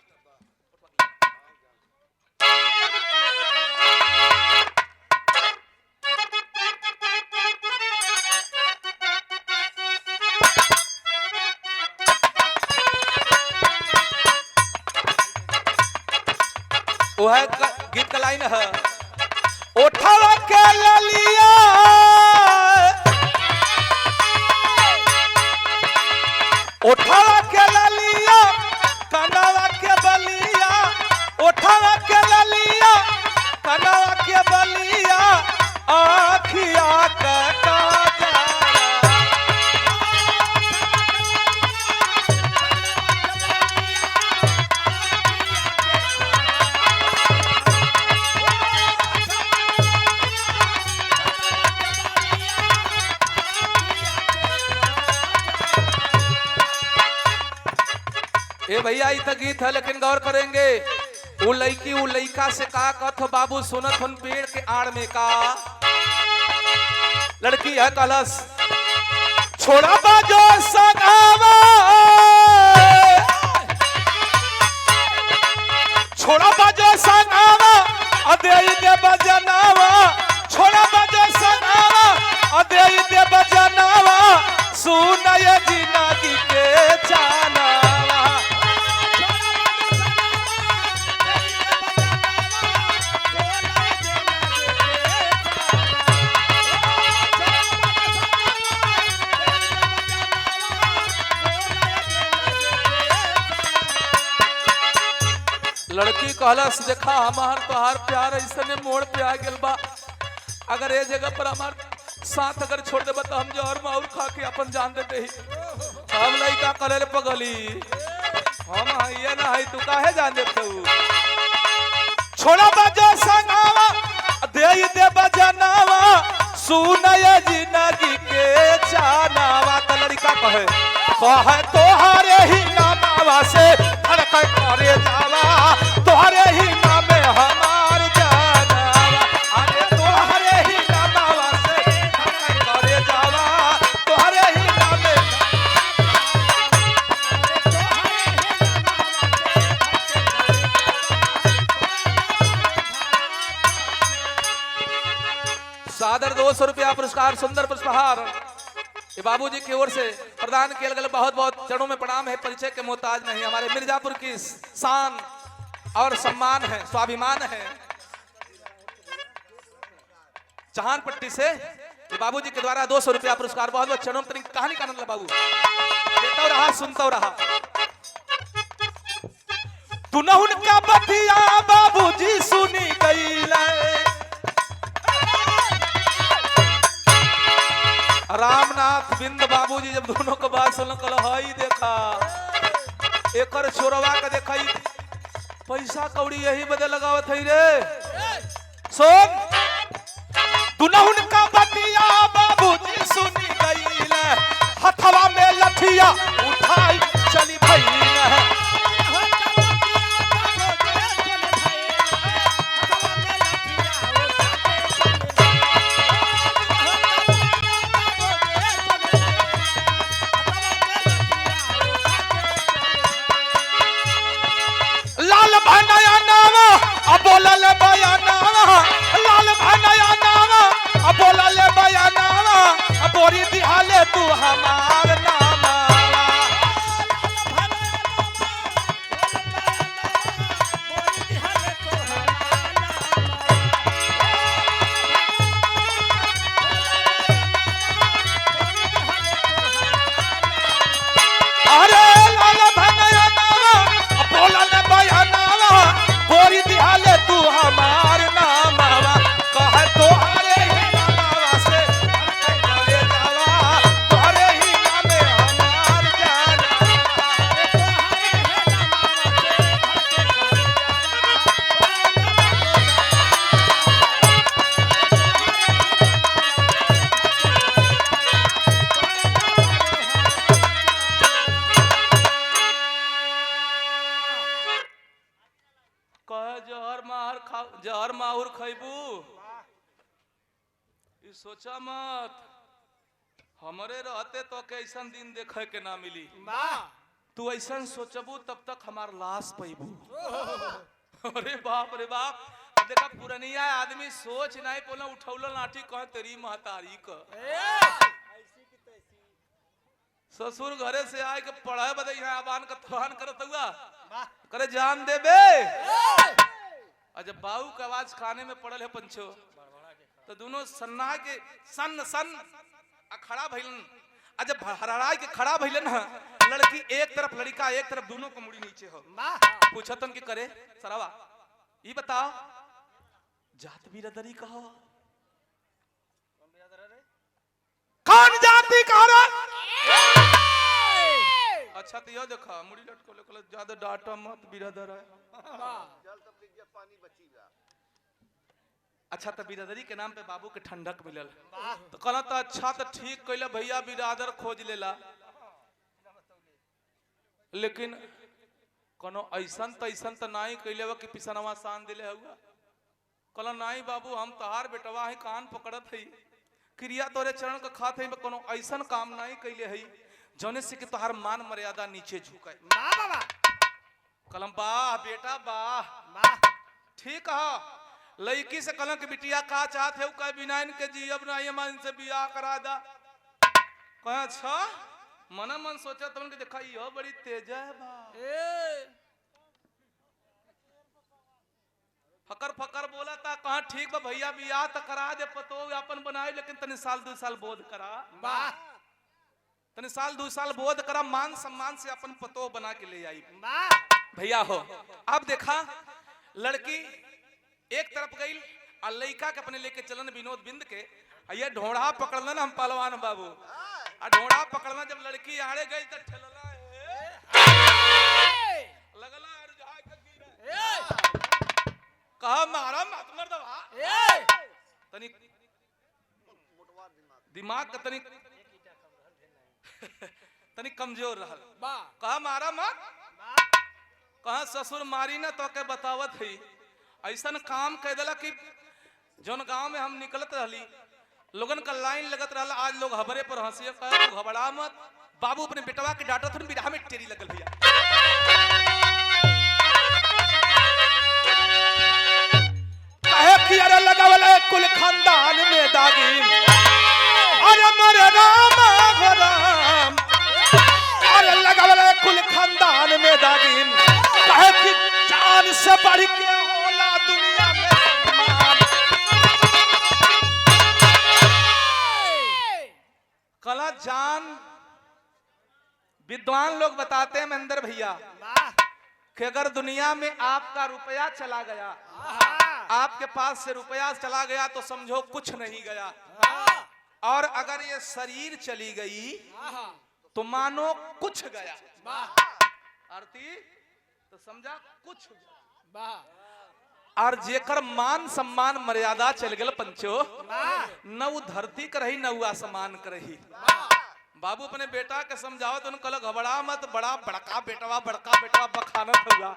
वो है गीत का लाइन है, उठावा के ललिया उठावा के ललिया कनावा के बलिया, उठावा के ललिया कनावा के बलिया, आखिया का काजरा। ए भैया ये तो गीत है लेकिन गौर करेंगे, वो लड़की वो लड़का से का कथ बाबू सुनत हन पेड़ के आड़ में का लड़की है कलश छोड़ा बाजो सगावा, छोड़ा बाजो सगावा अदे दे बजनावा, छोड़ा बाजो सगावा अदे दे बजनावा, सुनाय जिंदगी के जाना। लड़की कहलस देखा हमार तोहार प्यार ऐसे मोड़ पे आ गल बा, अगर ये जगह पर हमार साथ अगर छोड़ देबा तो हम जहर माउर खा के अपन जान दे दे। हम लइका करे ले पगली हम ये ना है तू काहे जान देते हो, छोड़ा बजे संगावा दे दे बजनावा, सुनय जिंदगी के जानावा। त लड़का कहे कहे तोहारे ही नामावा से धड़के करे जावा, तोहरे ही नामे हमार जानावा, अरे तोहरे ही नामावा से धड़के करे जावा, तोहरे ही नामे सादर 200 रुपया पुरस्कार सुंदर पुष्पहार ये बाबूजी की ओर से प्रदान किया गया, बहुत बहुत चरणों में प्रणाम है, परिचय के मोहताज नहीं, हमारे मिर्जापुर की शान और सम्मान है, स्वाभिमान है। चहानपट्टी से ये बाबूजी के द्वारा 200 रुपया पुरस्कार, बहुत बहुत चरणों में कहानी का आनंद ला बाबू, देता रहा सुनता रहा। तू न उनका बतिया बाबूजी सुनी गई रामनाथ बिंद बाबूजी जब दोनों को बात सुन कल हई देखा एक छोरवा का देखा पैसा कौड़ी यही बदे लगावत है रे सुन तू न उनका बतिया बाबूजी सुनी गई हथवा में लठिया उठाई चली भई तू हमार नामा अरे लाल भनया नामा बोलल बया नामा बोरी दिहाले तू हमार नामा कह तोहरे ही नामा से करे जावा तोहरे ही नामे हमार जाना कह जहर माहुर खैबू सोचा मत हमरे रहते तो के ऐसा दिन देखे के ना मिली। वाह तू ऐसा सोचबू तब तक हमार लाश पैबू। अरे बाप रे बाप, देखा पुरनिया आदमी सोच नहीं बोला उठौल लाठी कह तेरी महतारी क ससुर घरे से आए के पढ़े बदे यहाँ आबान का तोहान करत हुआ करे जान देबे। अच्छा बाऊ का आवाज खाने में पड़ल है पंचो तो दोनों सन्ना के सन सन खड़ा भइलन। जब हराराय के खड़ा भइलन ह लड़की एक तरफ लड़का एक तरफ दोनों को मुड़ी नीचे हो। पूछतन कि करे सरावा ये बताओ जात बिरादरी कहो कौन जाति कहो। अच्छा तो यह देखा मुड़ी लटको ज्यादा डाटा मत बिरादर है। अच्छा तो बिरादरी के नाम पे बाबू के ठंडक मिलल तो कहला तो अच्छा तो ठीक कैला भैया बिरादर खोज लेला, लेकिन कोनो ऐसन तो नहीं कैले कि पिसनवा सान दिले हुआ। कहला नहीं बाबू हम तहार बेटवा है कान पकड़त है क्रिया तोरे चरण का खात है कोनो ऐसन काम नहीं कैले है जौने से कि तोहार मान मर्यादा नीचे झुके। कलम वाह बेटा वाह ठीक है। लड़की से कलम के बिटिया का चाहत है कह बिना इनके जी अब ना मन से बियाह करा दा। कह अच्छा मन मन सोचा तो उनके देखा यो बड़ी तेज है बा फकर फकर बोला था कहा ठीक बा भैया बियाह तो करा दे पतो अपन बनाए लेकिन तनी साल 2 साल बोध करा वाह तनी साल 2 साल बोध करा मान सम्मान से अपन पतो बना के ले आई भैया हो। अब देखा लड़की एक तरफ गई और लड़का के अपने लेके चलन विनोद बिंद के ये ढोड़ा पकड़ना ना हम पहलवान बाबू और ढोड़ा पकड़ना जब लड़की आड़े गई तो ठेलला लगला कहा मारा मत मर दवा तनी दिमाग का तनी कमजोर रहल कहा मारा मत कहा ससुर मारी ना तो के बतावत है ऐसा काम कह दिला कि जौन गांव में हम निकलत रहली लोगन का लाइन लगत रहला आज लोग हबरे पर हंसिए कह तू घबरा मत बाबू अपने बेटवा के डांटा थन बिरहा में टेरी लगल भैया। काहे कि अरे लगावले कुल खानदान में दागी अरे मरे राम राम अरे लगावले कुल खानदान में दागी काहे कि जान से बढ़ के दुनिया में कला जान विद्वान लोग बताते हैं महेंद्र भैया कि अगर दुनिया में आपका रुपया चला गया आपके पास से रुपया चला गया तो समझो कुछ नहीं गया और अगर ये शरीर चली गई तो मानो कुछ गया आरती तो समझा कुछ और जेकर मान सम्मान मर्यादा चल गल पंचो न वो धरती करही न वो आसमान करही। बाबू अपने बेटा के समझाओ तो कल घबरा मत बड़ा बड़का बेटवा बखानत हुआ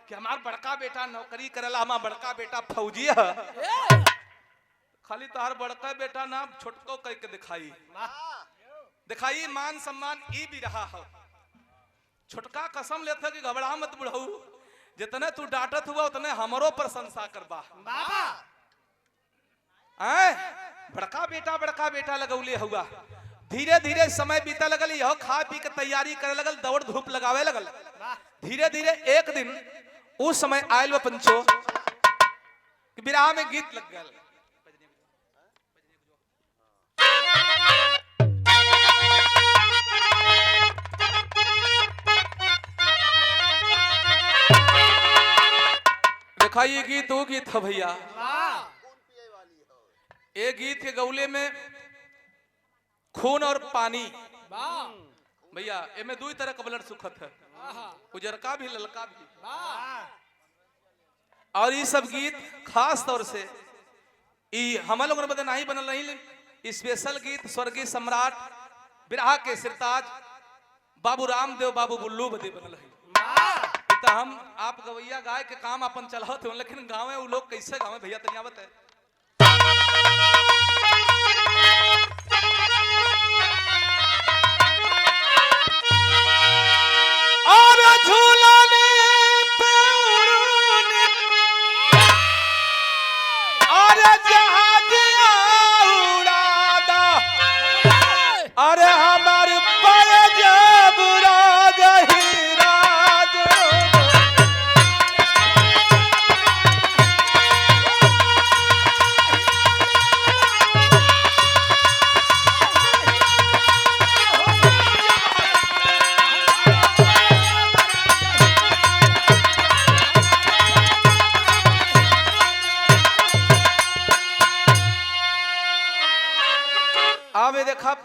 कि हमार बड़का बेटा नौकरी करेला हमार बड़का बेटा फौजी है खाली तोहार बड़का बेटा ना छोटको करके दिखाई मान सम्मान ई भी रहा है। छोटका कसम लेते कि घबरा मत बुढ़ऊ जितने तू डांटत हुआ उतने हमरो प्रशंसा करबा बड़का बेटा लगौले हुआ। धीरे धीरे समय बीता लगल यह खा पी के तैयारी करे लगल दौड़ धूप लगावे लगल। धीरे धीरे एक दिन उस समय आयल व पंचो विराह में गीत लग गल। देखा ये गीत वो गीत है भैया ये गीत के गौले में खून और पानी भैया इनमें 2 तरह का ब्लड सुखत है उजरका भी ललका भी। और ये सब गीत खास तौर से हम लोग ने नहीं बनल नहीं स्पेशल गीत स्वर्गीय सम्राट बिरहा के सिरताज बाबू रामदेव बाबू बुल्लू बदे बनल है। तो हम आप गवैया गाय के काम अपन चलावत हो लेकिन गाँव में वो लोग कैसे गाँव भैया तनी आवत है।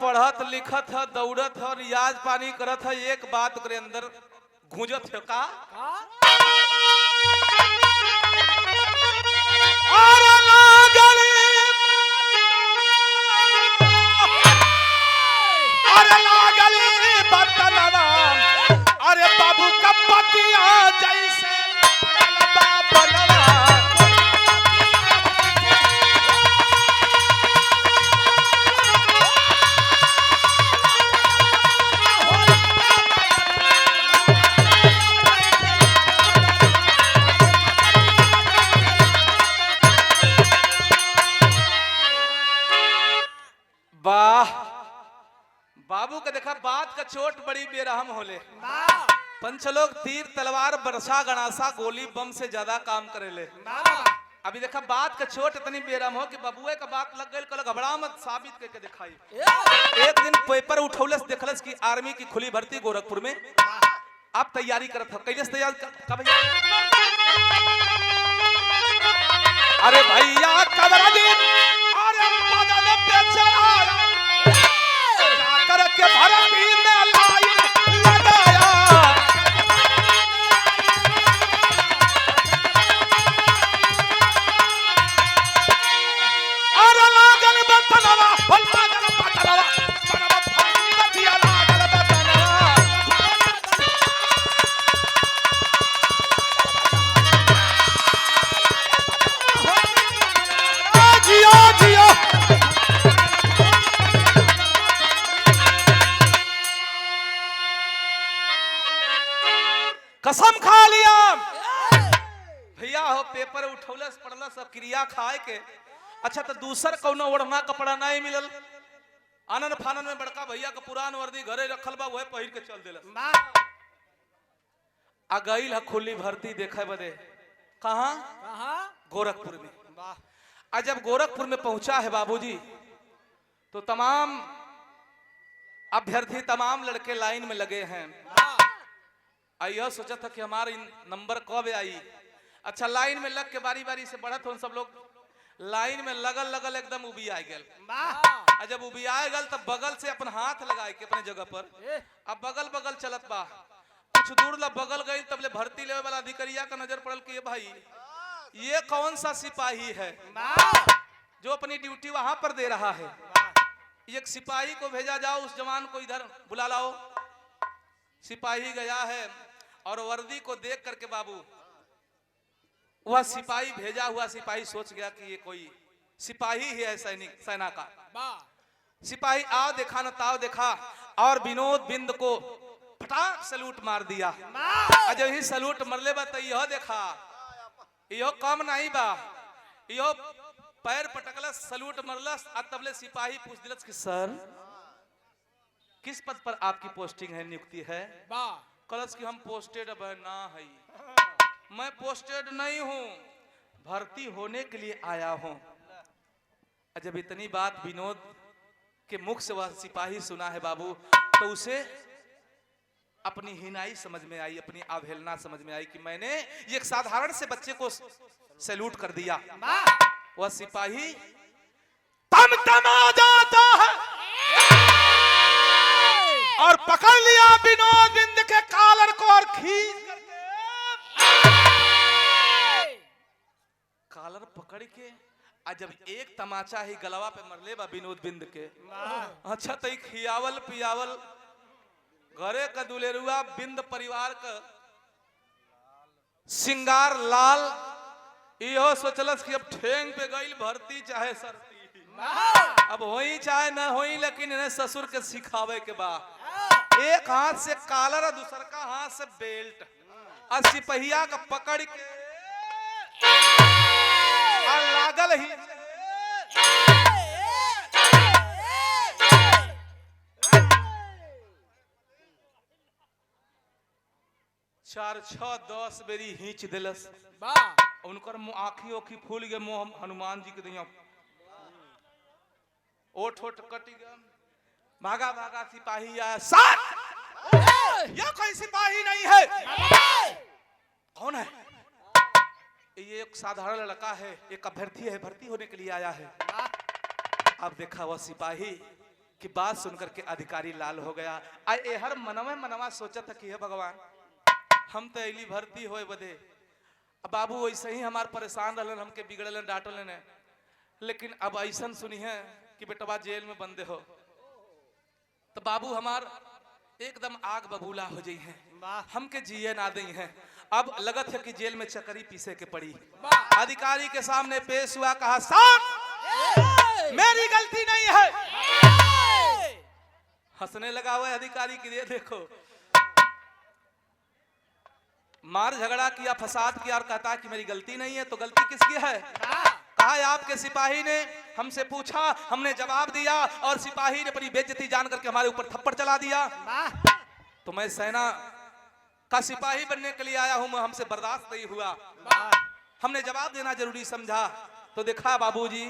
पढ़त लिखत है, दौड़त है, रियाज पानी करत है, एक बात करे अंदर गूंजत है का और लागल अरे लागल बतनवा अरे बाबू का पतिया जैसे बनवा वाह बाबू का देखा बात का चोट बड़ी बेरहम होले पंचलोक तीर तलवार बरसा गणासा गोली बम से ज्यादा काम करेले अभी देखा बात का चोट इतनी बेरहम हो कि बबुए का बात लग गई कल घबरा मत साबित करके दिखाई एक दिन पेपर उठौलस देखलस कि आर्मी की खुली भर्ती गोरखपुर में आप तैयारी करत हो कैसे तैयार का भैया अरे भैया कबर दिन अरे बदन पे चढ़ाया जाकर के भरती में लाइन लगाया अरे लागल बतनवा लागल बतनवा बनवा फानी दिया लागल बतनवा जियो जियो कसम खा लिया भैया हो पेपर उठौलस पढ़लस सब क्रिया खाए के अच्छा तो दूसर कौनो ओढ़ना कपड़ा नहीं मिलल आनन फानन में बड़का भैया का पुरान वर्दी घरे रखल बा वह पहिर के चल देलस आ गईल है खुली भर्ती देखे बदे कहाँ गोरखपुर में आज जब गोरखपुर में पहुंचा है बाबूजी तो तमाम अभ्यर्थी तमाम लड़के लाइन में लगे हैं यह सोचा था कि हमारा नंबर कब आई अच्छा लाइन में लग के बारी बारी से बढ़त हो सब लोग लाइन में लगल लगल एकदम उबी आ गल जब उबी आ गल तब बगल से अपन हाथ लगाए के अपने जगह पर अब बगल बगल चलत बा कुछ दूर ला बगल गई तब ले भर्ती लेवे वाला अधिकारिया का नजर पड़ल कि ये भाई ये कौन सा सिपाही है जो अपनी ड्यूटी वहां पर दे रहा है एक सिपाही को भेजा जाओ उस जवान को इधर बुला लाओ सिपाही गया है और वर्दी को देख करके बाबू वह सिपाही भेजा हुआ सिपाही सोच गया कि ये कोई सिपाही ही है सैनिक सेना का सिपाही आओ देखा न ताव देखा और विनोद बिंद को फटाक सलूट मार दिया जब ही सलूट मरले बा तो यह देखा यो कम नहीं बा यो पैर पटकलस सलूट मरलस तबले सिपाही पूछ दिलस कि सर किस पद पर आपकी पोस्टिंग है नियुक्ति है कलस कि हम पोस्टेड अब ना है मैं पोस्टेड नहीं हूं भर्ती होने के लिए आया हूं जब इतनी बात विनोद के मुख से वह सिपाही सुना है बाबू तो उसे अपनी हिनाई समझ में आई अपनी अवहेलना समझ में आई कि मैंने एक साधारण से बच्चे को सैल्यूट कर दिया वह सिपाही तम आ जाता है और पकड़ लिया विनोद बिंद के कॉलर को और खींच करके कॉलर पकड़ के जब एक तमाचा ही गलवा पे मरले बा विनोद बिंद के अच्छा तो खियावल पियावल घरे का दुलेरुआ बिंद परिवार का सिंगार लाल इहो सोचलस कि अब ठेंग पे गई भर्ती चाहे सरती अब होई चाहे न होई लेकिन इन्हें ससुर के सिखावे के बाद एक हाथ से कॉलर और दूसर का हाथ से बेल्ट और सिपहिया का पकड़ के और लागल ही चार छह 10 बेरी हिंच दिलस उनकर आँखी ओखी फूल गए मुंह हनुमान जी के दिया ओठ ओठ कट गया भागा भागा सिपाही आया साथ यह कोई सिपाही नहीं है कौन है ये एक साधारण लड़का है एक अभ्यर्थी है भर्ती होने के लिए आया है अब देखा वह सिपाही कि बात सुनकर के अधिकारी लाल हो गया। आ हर मनवा मनवा सोचा था कि हे भगवान हम तो अली भर्ती होए बदे, बाबू वैसे ही हमार परेशान रहलन, हमके बिगड़लन डांटलन, लेकिन अब ऐसा सुनी है कि बेटवा जेल में बंदे हो तो बाबू हमार एकदम आग बबूला हो जाई है, हमके जिए ना दई है। अब लगत है कि जेल में चकरी पीसे के पड़ी। अधिकारी के सामने पेश हुआ, कहा साहब मेरी गलती नहीं है। हंसने लगा हुआ अधिकारी की, ये देखो मार झगड़ा किया, फसाद किया और कहता है कि मेरी गलती नहीं है, तो गलती किसकी है? कहा आपके सिपाही ने हमसे पूछा, हमने जवाब दिया और सिपाही ने अपनी बेइज्जती जान करके हमारे ऊपर थप्पड़ चला दिया। तो मैं सेना का सिपाही बनने के लिए आया हूं, हमसे बर्दाश्त नहीं हुआ, हमने जवाब देना जरूरी समझा। तो देखा बाबूजी,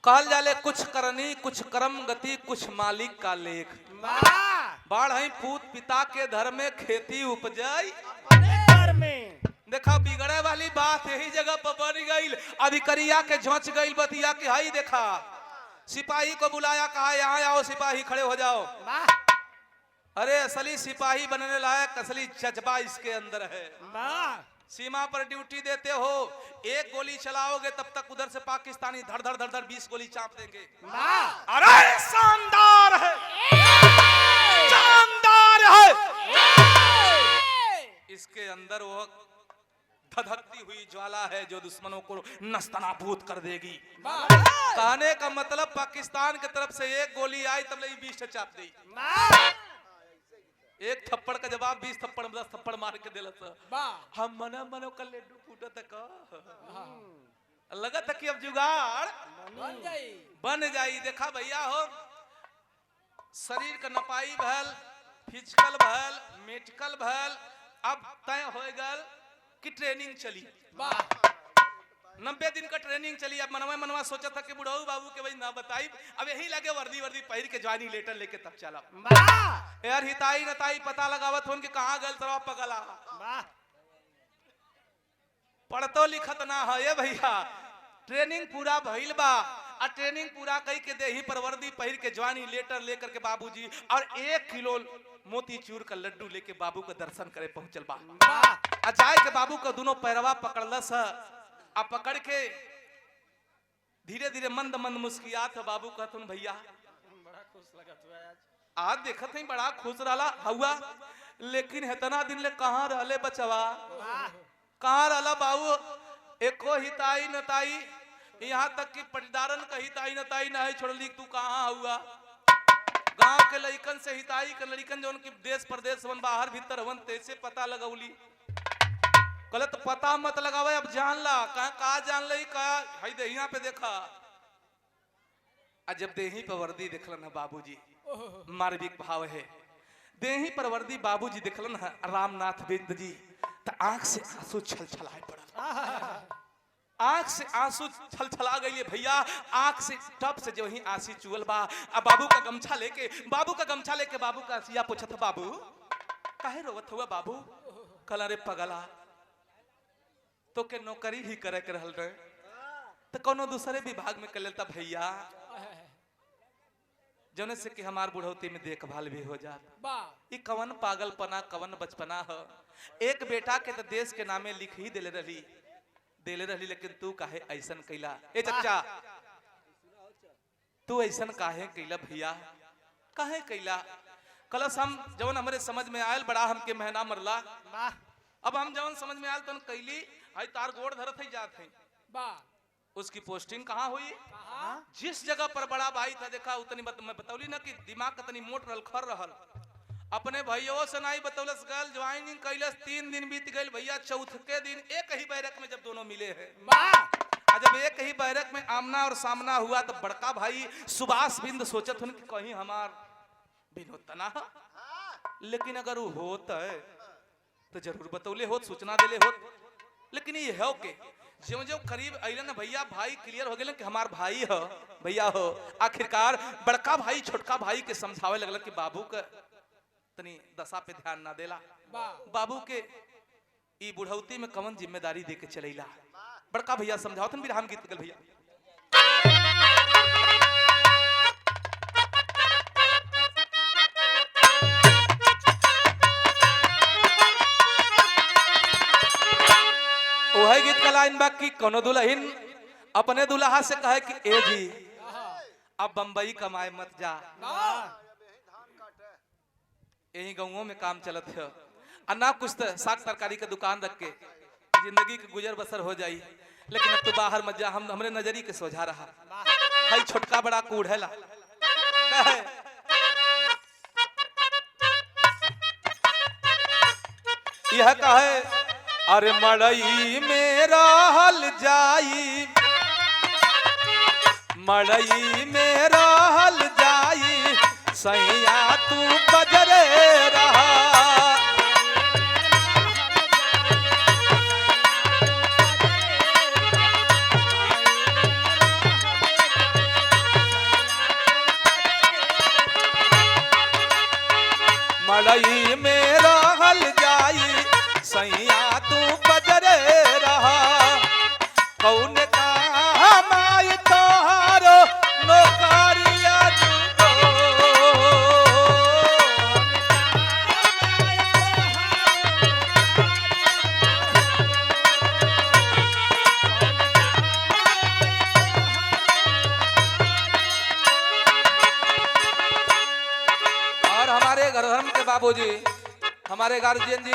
कहल जाले कुछ करनी कुछ कर्म गति कुछ मालिक का लेख। बाढ़ पूत पिता के धर्म में खेती उपजाई में। देखा बिगड़े वाली बात यही जगह पर बन गई। अधिकारिया के झोंच गई बतिया कि हाई देखा, सिपाही को बुलाया, कहा यहाँ आओ सिपाही खड़े हो जाओ। अरे असली सिपाही बनने लायक असली जज्बा इसके अंदर है। सीमा पर ड्यूटी देते हो, एक गोली चलाओगे तब तक उधर से पाकिस्तानी धड़ धड़ धड़ धड़ 20 गोली चाप देंगे। अरे शानदार है, शानदार है। इसके अंदर वो धधकती हुई ज्वाला है जो दुश्मनों को नस्तनाबूद कर देगी। कहने का मतलब पाकिस्तान की तरफ से एक गोली आई तब ले 20 चाप दी। एक थप्पड़ का जवाब 20 थप्पड़ 10 थप्पड़ मार के दिला था। हम मनो मनो कर लेडू फूटा तक लगा था कि अब जुगाड़ बन जाई। देखा भैया हो, शरीर का नपाई भल, फिजिकल भल, मेडिकल भल, अब तय हो गल कि ट्रेनिंग चली। 90 दिन का ट्रेनिंग चली। अब मनवा मनवा सोचा था कि बुढ़ऊ बाबू के भाई ना बताई, अब यही लगे वर्दी वर्दी पहन के ज्वाइनिंग लेटर लेके तब चला। यार हिताई नताई पता लगावत होन कि कहां गल तरह पगला, पढ़तो लिखत ना है ये भैया। ट्रेनिंग पूरा भइल बा, आ ट्रेनिंग पूरा कई के देही पर वर्दी पहिर के ज्वाइनिंग लेटर लेकर के बाबूजी और 1 किलो मोतीचूर का लड्डू लेके बाबू का दर्शन करे पहुंचल बा। आ जाए के बाबू का दोनों पैरवा पकड़लस, आ पकड़ के धीरे धीरे मंद मंद मुस्कियात है। बाबू कहतुन भैया बड़ा खुश लगत हुआ आज देखत है, बड़ा खुश रहला हुआ, लेकिन इतना दिन ले कहां रहले बचवा, कहां रहला बाबू? एको हिताई नताई, यहाँ तक कि पटदारन का हिताई नताई नहीं छोड़ली, तू कहां हुआ? गांव के लड़कन से हिताई के लड़कन जो उनकी देश प्रदेश वन बाहर भीतर वन तैसे पता लगौली। गलत पता मत लगावे, अब जान ला कहा जान ली का हई देहिया पे देखा। जब देही पर वर्दी देखलन है बाबूजी, मार्मिक भाव है। देही पर वर्दी बाबूजी देखलन है रामनाथ बिंद जी, तो आंख से आंसू छलछलाए पड़ा। आंख से आंसू छलछला गई भैया। आंख से टप से जो ही आंसू चुअल बा। अब बाबू का गमछा लेके बाबू का आंसिया पूछत, बाबू काहे रोवत हुआ बाबू? कल रे पगला तो के नौकरी ही करे के रहल रहे, तो कोनो दूसरे विभाग में कर लेता भैया, जौने से कि हमार बुढ़ौती में देखभाल भी हो जात। ई कवन पागलपना कवन बचपना है। एक बेटा के तो देश के नामे लिख ही देले रही, लेकिन तू काहे ऐसन कैला? ए चच्चा तू ऐसन काहे कैला भैया, काहे कैला? कलस हम जवन हमारे समझ में आयल, बड़ा हमके महीना मरला। अब हम जवन समझ में आयल तो कैली, हाई तार गोड़ धरत ही जात है। उसकी पोस्टिंग कहाँ हुई? जिस जगह पर बड़ा भाई था देखा उतनी मैं बतौली ना कि दिमाग कतनी मोट रहल, खर रहल। अपने भाइयों से नहीं बतौलस, गल ज्वाइनिंग कैलस, 3 दिन बीत गए भैया। चौथे दिन एक ही बैरक में जब दोनों मिले हैं, जब एक ही बैरक में आमना और सामना हुआ, तो बड़का भाई सुभाष बिंद सोचत हन कि कहीं हमार विनोद तना, लेकिन अगर वो होता है तो जरूर बतौले होत, सूचना देले होत। लेकिन ये है के जो जो करीब अइलन भैया, भाई क्लियर हो गए कि हमार भाई है भैया हो। आखिरकार बड़का भाई छोटका भाई के समझावे लगल कि बाबू का तनी दशा पे ध्यान ना देला, बाबू के ई बुढ़ौती में कवन जिम्मेदारी दे के चलेला। बड़का भैया समझाओ, तुम विराम गीत गल भैया। लाइन बाकी कोनो दुल्हन अपने दुल्हा से कहे कि ए जी अब बंबई कमाए मत जा, यही गाँवों में काम चलत है, और ना कुछ तो साग तरकारी का दुकान रख के जिंदगी की गुजर बसर हो जाई, लेकिन अब तो बाहर मत जा, हम हमरे नजरी के सोझा रहा। भाई छोटका बड़ा कूढ़ेला कहे यह कहे अरे मड़ई में रहल जाई, मड़ई में रहल जाई, सैया तू बजरे रहा। मड़ई में रहल जाई, सैया तू बजरे रहा। कौन काम आई तोहारो नौकरिया दूगो, और हमारे घर धर्म के बाबूजी, हमारे गार्जियन जी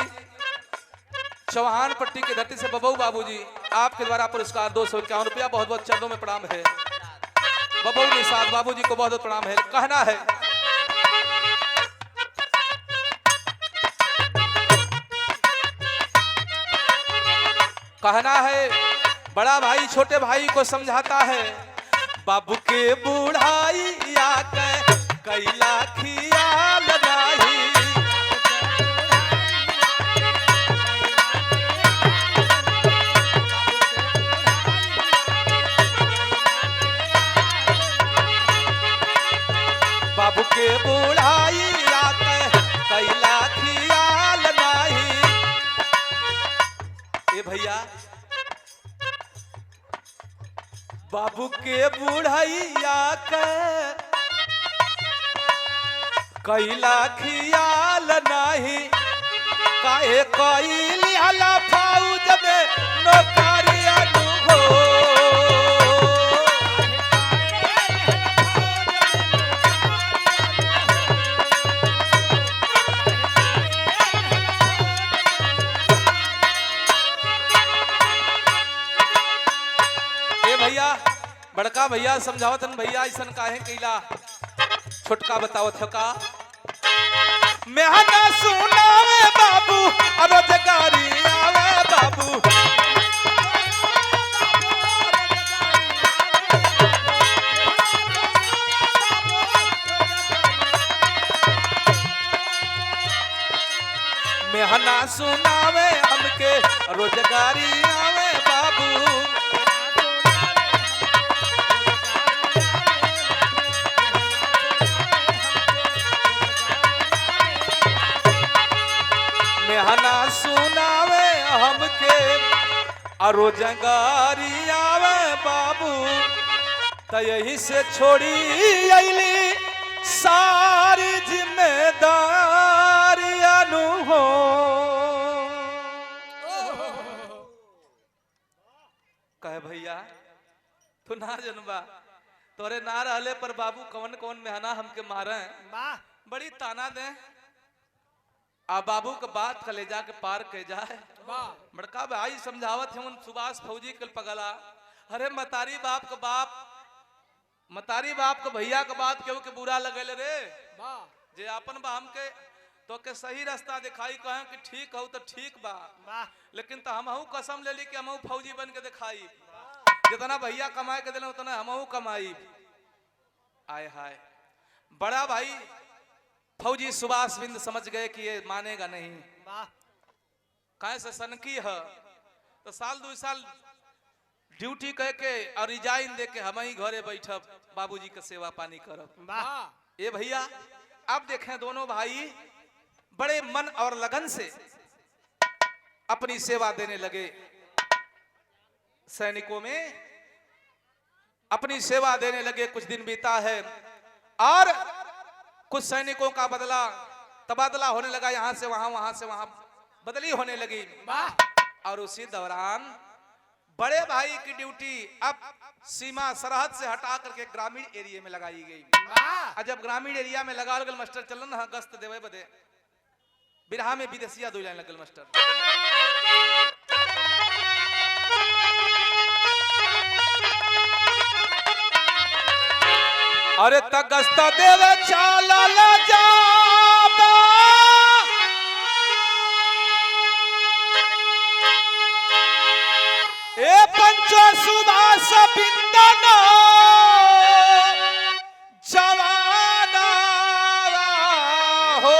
चौहान पट्टी की धरती से बबू बाबूजी, आपके द्वारा पुरस्कार 251 रुपया, बहुत बहुत चरणों में प्रणाम है। बबू निषाद बाबूजी को बहुत बहुत प्रणाम है। कहना है कहना है बड़ा भाई छोटे भाई को समझाता है, बाबू के बुढ़ाई आके कैला खियाल नाही, बाबू के बुढ़ाई आके कैला खियाल नाही। ए भैया बाबू के बुढ़ाई आके कैला खियाल नाही, काहे कैली हला फौज में नौकरिया दूगो, बड़का भैया समझावतन भैया ऐसा काहे कैला, छोटका बतावत है का मेहना सुनावे बाबू रोजगारी आवे बाबू, मेहना सुनावे हमके रोजगारी आवे बाबू, मेहना सुनावे हमके रोजगारी आवे बाबू, त यही से छोड़ी अली सारी जिम्मेदारी अनु हो। कहे भैया तू ना जनबा, तोरे ना रहले पर बाबू कौन कौन मेहना हमके मारे, बड़ी ताना दे, आ बाबू के बात कलेजा के पार के जाए। बड़का भाई समझावत है उन सुभाष फौजी कल पगला, अरे मतारी बाप के बाप, मतारी बाप के भैया के बात केहू के बुरा लगल रे, जे अपन बा हमके तो के सही रास्ता दिखाई, कहे कि ठीक हो तो ठीक बा, लेकिन तो हमहू कसम ले ली कि हमहू फौजी बन के दिखाई, जितना भैया कमाए के दिले उतना हमहू कमाई। आय हाय बड़ा भाई फौजी सुभाष बिंद समझ गए कि ये मानेगा नहीं, कहे से सनकी है, तो साल 2 साल ड्यूटी कह के और रिजाइन दे के हम ही घरे बैठब, बाबूजी के सेवा पानी करब। ये भैया अब देखें दोनों भाई बड़े मन और लगन से अपनी सेवा देने लगे, सैनिकों में अपनी सेवा देने लगे। कुछ दिन बीता है और कुछ सैनिकों का तबादला होने लगा, यहां से वहां, वहां से वहां बदली होने लगी। और उसी दौरान बड़े भाई की ड्यूटी अब सीमा सरहद से हटा करके ग्रामीण एरिया में लगाई गई। और जब ग्रामीण एरिया में लगा लगल मास्टर चलन हाँ गश्त देवे बदे बिरहा में विदेशिया दो जाने लगल मास्टर। अरे तगस्त देवे चाला जाबा ए पंचो सुबास बिंदन जवाना हो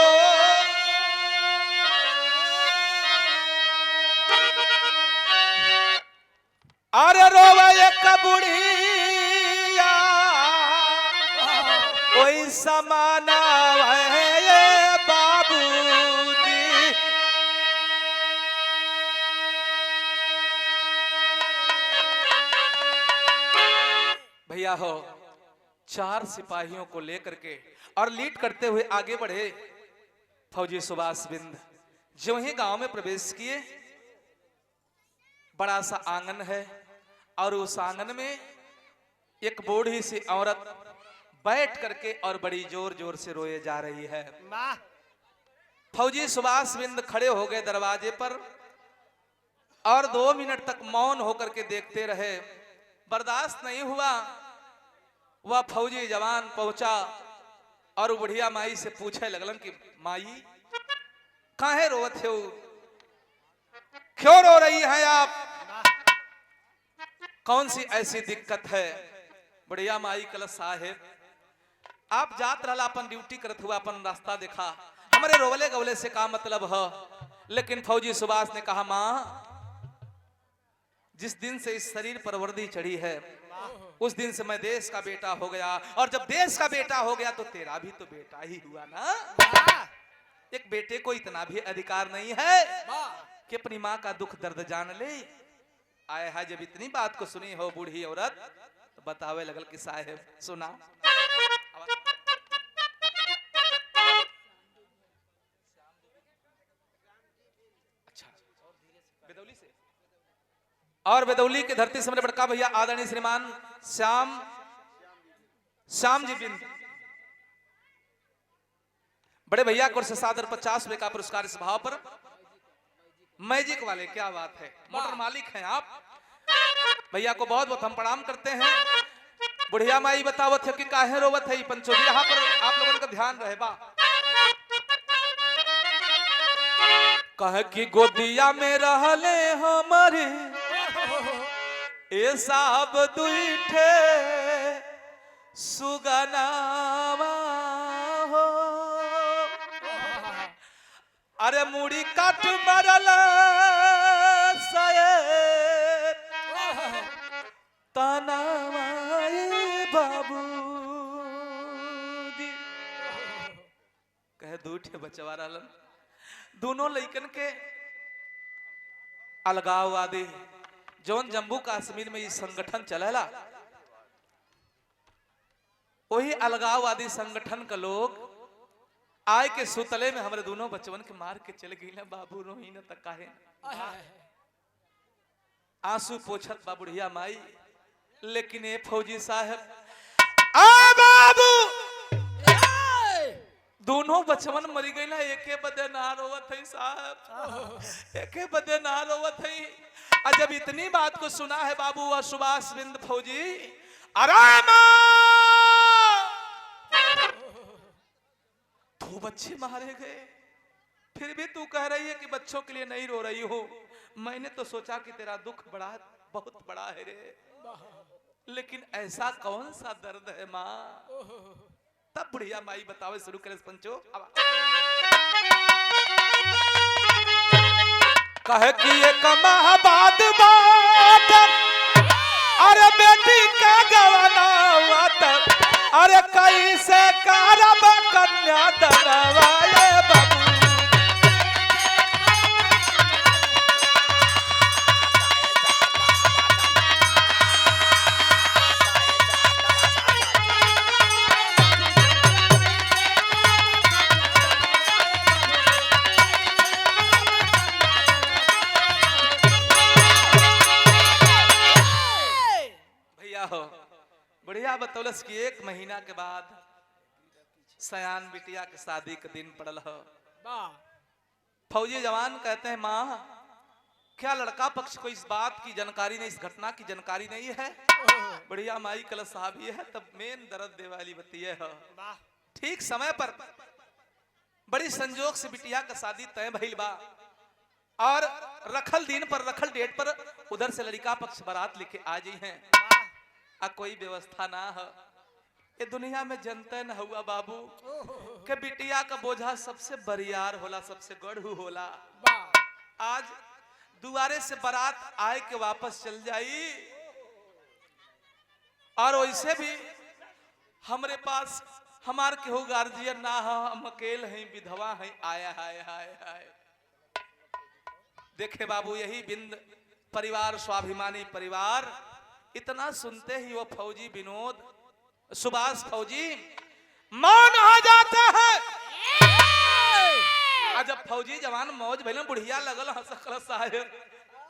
अरे रोवा एक बुढ़िया कोई समाना है ये बाबूजी। भैया हो 4 सिपाहियों को लेकर के और लीड करते हुए आगे बढ़े फौजी सुभाष बिंद। जो ही गांव में प्रवेश किए बड़ा सा आंगन है और उस आंगन में एक बूढ़ी सी औरत बैठ करके और बड़ी जोर जोर से रोए जा रही है। फौजी सुभाष बिंद खड़े हो गए दरवाजे पर और 2 मिनट तक मौन होकर के देखते रहे। बर्दाश्त नहीं हुआ, वह फौजी जवान पहुंचा और बुढ़िया माई से पूछे लगलन कि माई काहे रोवत हो, क्यों रो रही हैं आप, कौन सी ऐसी दिक्कत है। बुढ़िया माई कल साहेब आप जात रहला अपन ड्यूटी करत हुआ अपन रास्ता देखा, हमारे रोवले गवले से का मतलब है। लेकिन फौजी सुभाष ने कहा मां जिस दिन से इस शरीर पर वर्दी चढ़ी है उस दिन से मैं देश का बेटा हो गया, और जब देश का बेटा हो गया तो तेरा भी तो बेटा ही हुआ ना। एक बेटे को इतना भी अधिकार नहीं है कि अपनी माँ का दुख दर्द जान ले। आए है जब इतनी बात को सुनी हो बूढ़ी औरत तो बतावे लगल कि साहेब सुना। अच्छा बेदौली से और बेदौली की धरती से मेरे बड़का भैया आदरणीय श्रीमान श्याम जी बिंद बड़े भैया को से सादर 50 रुपए का पुरस्कार इस भाव पर। मैजिक वाले क्या बात है, मोटर मालिक हैं आप। भैया को बहुत बहुत हम प्रणाम करते हैं। बुढ़िया माई बतावत है कि काहे रोवत है पंचो भी यहाँ पर आप लोगों का ध्यान रहे बा। कहे कि गोदिया में रहले हमारे ए साहब दुईठे सुगनावा हो, अरे मुड़ी काट मरल सये तनावाए बाबू दी। कहे दूठे बचवा रहलन दोनों लइकन के अलगाववादी जौन जम्मू कश्मीर में ये संगठन चलेला वही अलगाववादी संगठन का लोग आए के सुतले में हमारे दोनों बचवन के मार के चले गई ना। बाबू रोही न तक काहे आंसू पोछत बा बुढ़िया माई। लेकिन ये फौजी साहब आ बाबू दोनों बचवन मरी गई ना, एके बदे ना रोवत है साहब, एके बदे ना रोवत है। और जब इतनी बात को सुना है बाबू और सुभाष बिंद फौजी आराम दो बच्चे मारे गए, फिर भी तू कह रही है कि बच्चों के लिए नहीं रो रही हो। मैंने तो सोचा कि तेरा दुख बड़ा बहुत बड़ा है रे, लेकिन ऐसा कौन सा दर्द है माँ। तब बुढ़िया माई बतावे शुरू करे पंचो। कहे कि ये कमाबाद बात अरे बेटी का गवाना हुआ तक अरे कैसे कारब कन्या दरवाए बाबू। बतौलस कि 1 महीना के बाद सयान बिटिया के शादी के दिन पड़ल ह। वाह फौजी जवान कहते हैं माँ क्या लड़का पक्ष को इस बात की जानकारी नहीं, इस घटना की जानकारी नहीं है? बढ़िया माई कल साहब ये है तब मेन दर्द दे वाली बतिये है। वाह ठीक समय पर बड़ी संजोग से बिटिया का शादी तय भइल बा और रखल दिन पर रखल डेट पर उधर से लड़का पक्ष बारात लेके आ जी हैं। आ कोई व्यवस्था ना है। ये दुनिया में जनते न हुआ बाबू के बिटिया का बोझा सबसे बरियार होला, सबसे गढ़ू होला। वाह आज दुआरे से बारात आए के वापस चल जाई और वैसे भी हमरे पास हमार केहू गार्जियन ना है, हम अकेले हैं, विधवा हैं। आया हाय हाय हाय। देखे बाबू यही बिंद परिवार, स्वाभिमानी परिवार, इतना सुनते ही वो फौजी विनोद सुभाष फौजी मौन हो जाते हैं। आज जब फौजी जवान मौज भइल बुढ़िया लगल हंसकल साहेब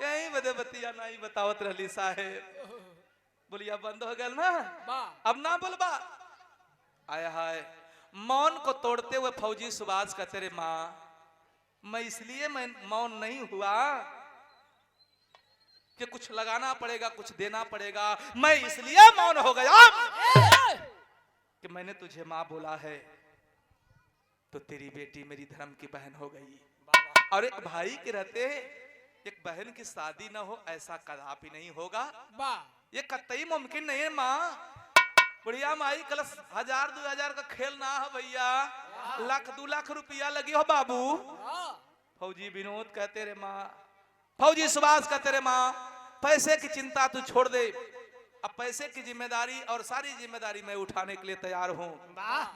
यही बदे बतिया नहीं बतावत रहली साहेब। बोलिया बंद हो गल ना, वाह अब ना बोलबा। आया हाय मौन को तोड़ते हुए फौजी सुभाष कहते रे माँ मैं इसलिए मैं मौन नहीं हुआ कि कुछ लगाना पड़ेगा, कुछ देना पड़ेगा। मैं इसलिए मौन हो गया कि मैंने तुझे माँ बोला है तो तेरी बेटी मेरी धर्म की बहन हो गई। और एक भाई के रहते एक बहन की शादी ना हो ऐसा कदापि नहीं होगा। वाह ये कतई मुमकिन नहीं है माँ। बढ़िया माई कल 1000-2000 का खेल ना है भैया, 1,00,000-2 लाख रुपया लगी हो बाबू। फौजी विनोद कहते रे माँ, फौजी सुभाष कहते रे माँ पैसे की चिंता तू छोड़ दे, अब पैसे की जिम्मेदारी और सारी जिम्मेदारी मैं उठाने के लिए तैयार हूँ।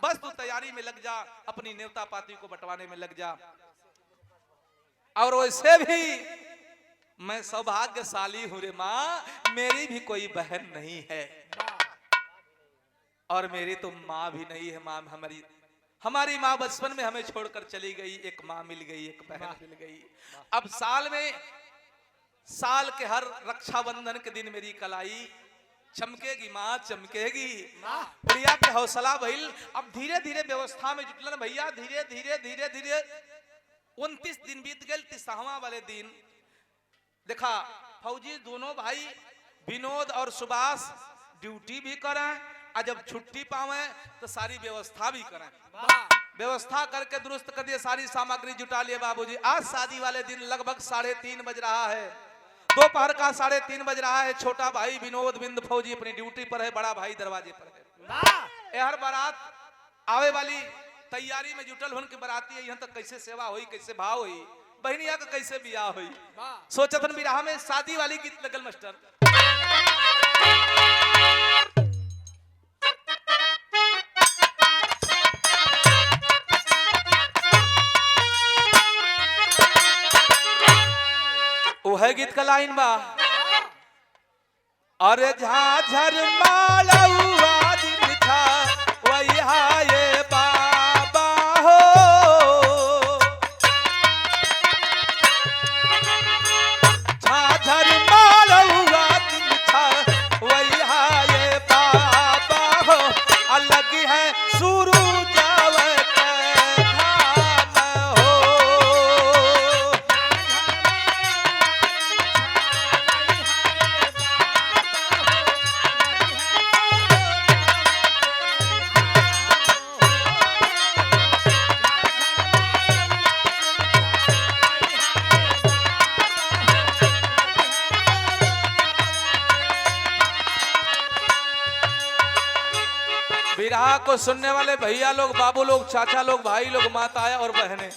बस तू तैयारी में लग जा, अपनी न्योता पाती को बंटवाने में लग जा। और वैसे भी मैं सौभाग्यशाली हूँ रे माँ, मेरी भी कोई बहन नहीं है और मेरी तो माँ भी नहीं है। माँ हमारी माँ बचपन में हमें छोड़कर चली गई, एक माँ मिल गई, एक बहन मिल गई। अब साल के हर रक्षाबंधन के दिन मेरी कलाई चमकेगी माँ, चमकेगी। प्रिया के हौसला भइल। अब धीरे धीरे व्यवस्था में जुटलन भैया, धीरे धीरे धीरे धीरे 29 दिन बीत गए। 30वां वाले दिन देखा फौजी दोनों भाई विनोद और सुभाष ड्यूटी भी करें और जब छुट्टी पावे तो सारी व्यवस्था भी करें। व्यवस्था करके दुरुस्त कर दिए, सारी सामग्री जुटा लिए बाबूजी। आज शादी वाले दिन लगभग 3:30 बज रहा है, दोपहर का 3:30 बज रहा है। छोटा भाई विनोद बिंद फौजी अपनी ड्यूटी पर है, बड़ा भाई दरवाजे पर है। हर बारात आवे वाली तैयारी में जुटल हुन के बराती यहाँ तक कैसे सेवा हुई, कैसे भाव हुई, बहनिया का कैसे बियाह हुई। सोचतन बिराह में शादी वाली गीत लगल मास्टर। वो है गीत का लाइन बा, अरे झाझर मालवा दिन था वही ये बाबा हो, झाझर मालवा दिन था वही ये बाबा हो, अलग है शुरू बिरहा को सुनने वाले भैया लोग, बाबू लोग, चाचा लोग, भाई लोग, माताएं और बहनें,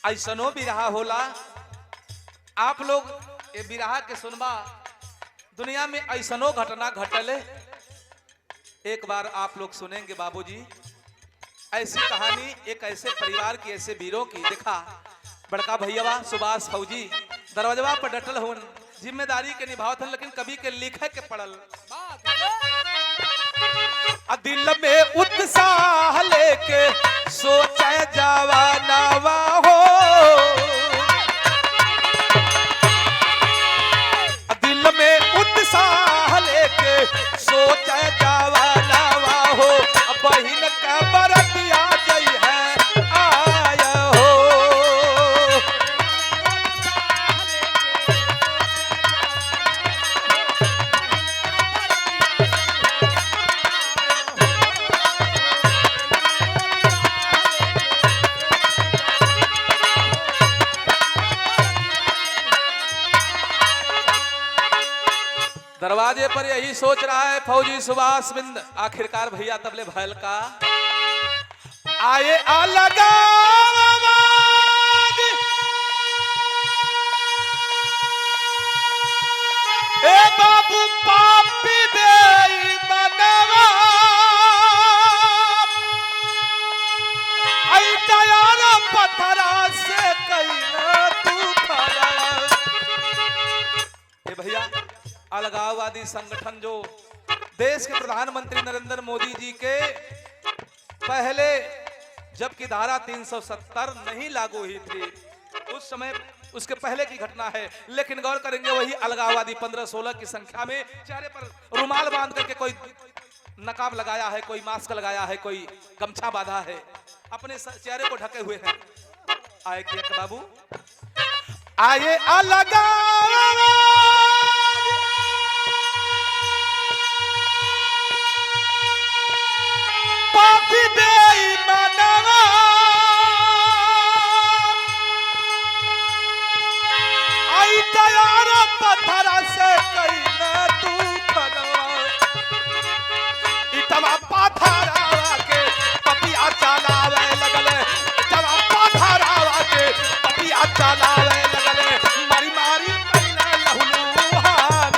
ऐसनो बिरहा होला। आप लोग ये बिरहा के सुनबा, दुनिया में ऐसनो घटना घटले। एक बार आप लोग सुनेंगे बाबूजी ऐसी कहानी, एक ऐसे परिवार की, ऐसे वीरों की। देखा बड़का भैया सुभाष फौजी दरवाजा पर डटल हुन, जिम्मेदारी के निभावत हन, लेकिन कभी के लिखे के पड़ल। दिल में उत्साह लेके सोचे जवानावा हो, दिल में उत्साह लेके सोचे दरवाजे पर यही सोच रहा है फौजी सुभाष बिंद। आखिरकार भैया तबले भैल का आए अलगा ए बाबू पापी बेईमानवा आई तैयार पत्थरा से कइला तू खरा। ए भैया अलगाववादी संगठन जो देश के प्रधानमंत्री नरेंद्र मोदी जी के पहले जबकि धारा 370 नहीं लागू हुई थी उस समय, उसके पहले की घटना है। लेकिन गौर करेंगे वही अलगाववादी 15-16 की संख्या में चेहरे पर रुमाल बांध करके कोई नकाब लगाया है, कोई मास्क लगाया है, कोई गमछा बांधा है, अपने चेहरे को ढके हुए हैं। आए कि बाबू आए अलगाववादी पापी बेईमानवा आई तैयार पत्थरा से कइला तू खरा। इतवा पाथरावा के पपिया चलावे लगले, इतवा पाथरावा के पपिया चलावे लगले, मारी मारी कइला लहुलुहान।